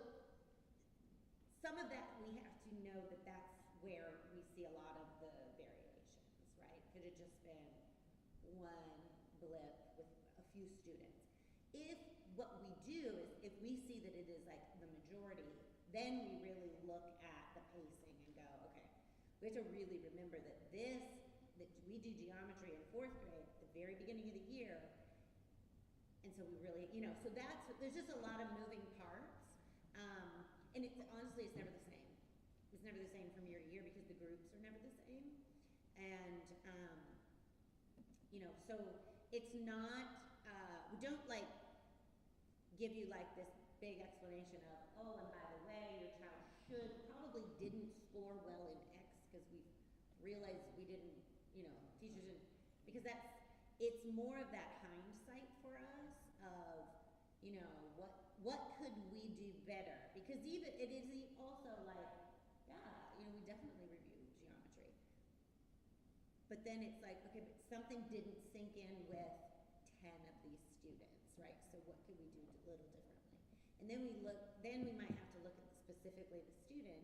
C: some of that we have to know that that's where we see a lot of the variations, right? Could have just been one blip with a few students. If what we do is, if we see that it is like the majority, then we really look at the pacing and go, okay, we have to really remember that that we do geometry in 4th grade at the very beginning of the year. And so we really, so there's just a lot of moving parts. And it's honestly, it's never the same. It's never the same from year to year because the groups are never the same. And, so it's not, we don't like give you like this big explanation of, oh, and by the way, your child probably didn't score well in X because we realized we didn't, teachers didn't, because it's more of that hindsight for us of, what could we do better? Because even, it is also like, yeah, we definitely review geometry. But then it's like, okay, but something didn't sink in with 10 of these students, right? So what could we do a little differently? And then we might have to look at specifically the student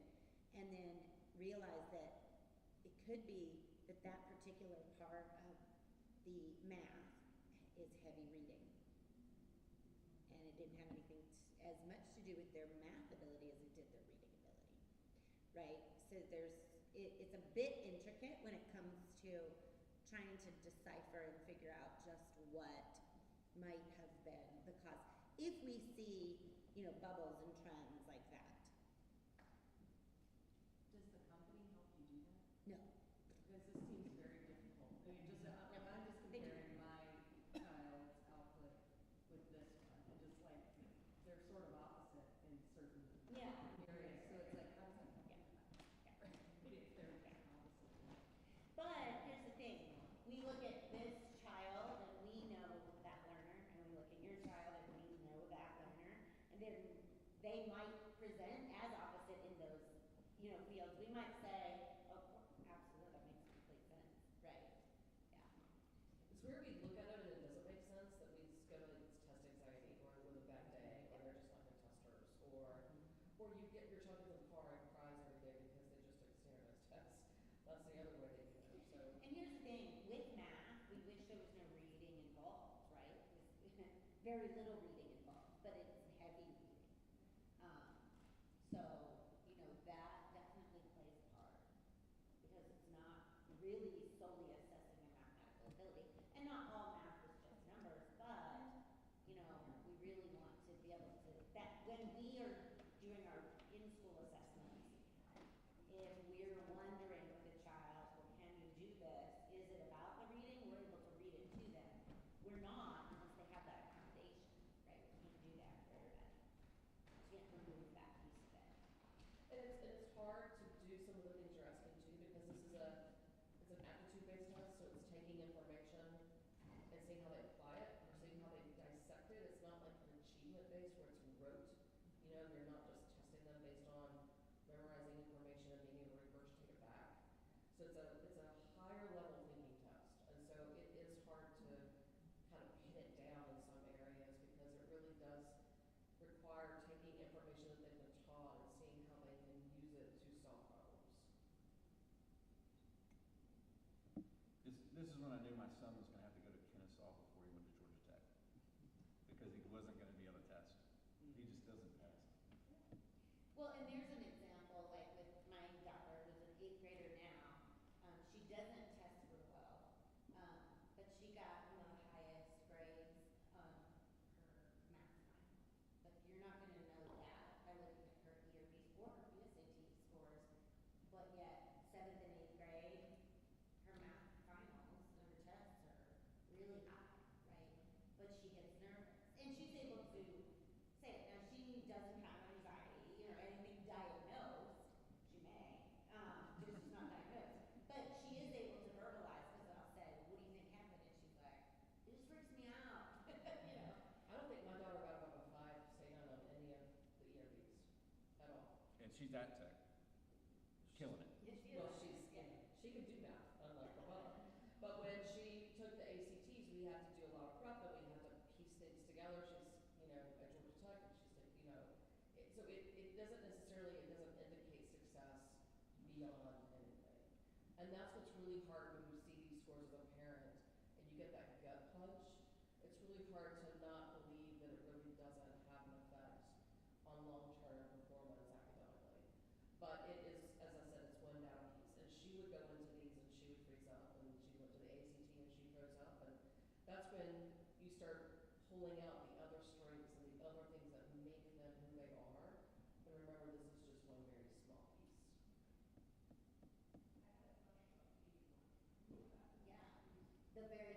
C: and then realize that it could be that particular part of the math is heavy reading. And it didn't have anything as much to do with their math ability as it did their reading ability, right? So it's a bit intricate when it comes to trying to decipher and figure out just what might have been the cause. If we see, you know, bubbles and trends like that.
E: Does the company help you do that?
C: No.
E: Because this seems very difficult. I mean, just, like, I'm just
C: They do.
E: comparing my child's output with this one, and just like, they're sort of opposite in certain
C: Yeah.
E: areas, so it's like, how does that help?
C: Yeah.
E: Right, if they're just opposite.
C: But here's the thing, we look at this child and we know that learner, and we look at your child and we know that learner, and then they might present as opposite in those, you know, fields. We might say, oh, absolutely, that makes complete sense, right? Yeah.
F: It's where we look at it and it doesn't make sense that we just go to it's test anxiety or with a bad day or they're just not good testers or you get your child in the car and cries every day because they just took standardized tests. That's the other way they do it. So
C: And here's the thing, with math, we wish there was no reading involved, right? Very little reading involved, but it's heavy reading. So, you know, that definitely plays a part because it's not really solely assessing their mathematical ability. And not all math is just numbers, but, you know, we really want to be able to, that when we are doing our in-school assessments, if we're wondering with a child, well, can you do this? Is it about the reading? We're able to read it to them. We're not unless they have that accommodation, right? We can't do that for everybody. Can't remove that piece of it.
F: and it's hard to do some of the things you're asking too because this is it's an aptitude-based test, so it's taking information and seeing how they apply it or seeing how they dissect it. It's not like an achievement-based where it's rote. You know, you're not just testing them based on memorizing information and being able to regurgitate it back. So it's a higher level thinking test. And so it is hard to kind of pin it down in some areas because it really does require taking information that they've been taught and seeing how they can use it to solve problems.
A: This is when I knew my son was going to have to go to Kennesaw before he went to Georgia Tech because he wasn't going to be able to test. He just doesn't test.
C: Well, and there's an example, like with my daughter, who's an 8th grader now. She doesn't test real well, but she got one of the highest grades on her math final. But you're not going to know that by looking at her ERB or her BSAT scores. But yet, 7th and 8th grade, her math finals and her tests are really high, right? But she gets nervous, and she's able to say it. Now, she doesn't have anxiety or anything diagnosed. She may, just she's not diagnosed. But she is able to verbalize because I'll say, well, what do you think happened? And she's like, it just freaks me out, you know?
F: I don't think my daughter got above a 5 to say none on any of the ERBs at all.
A: And she's at Tech, killing it.
C: Yes, she
F: Well,
C: is.
F: she can do math.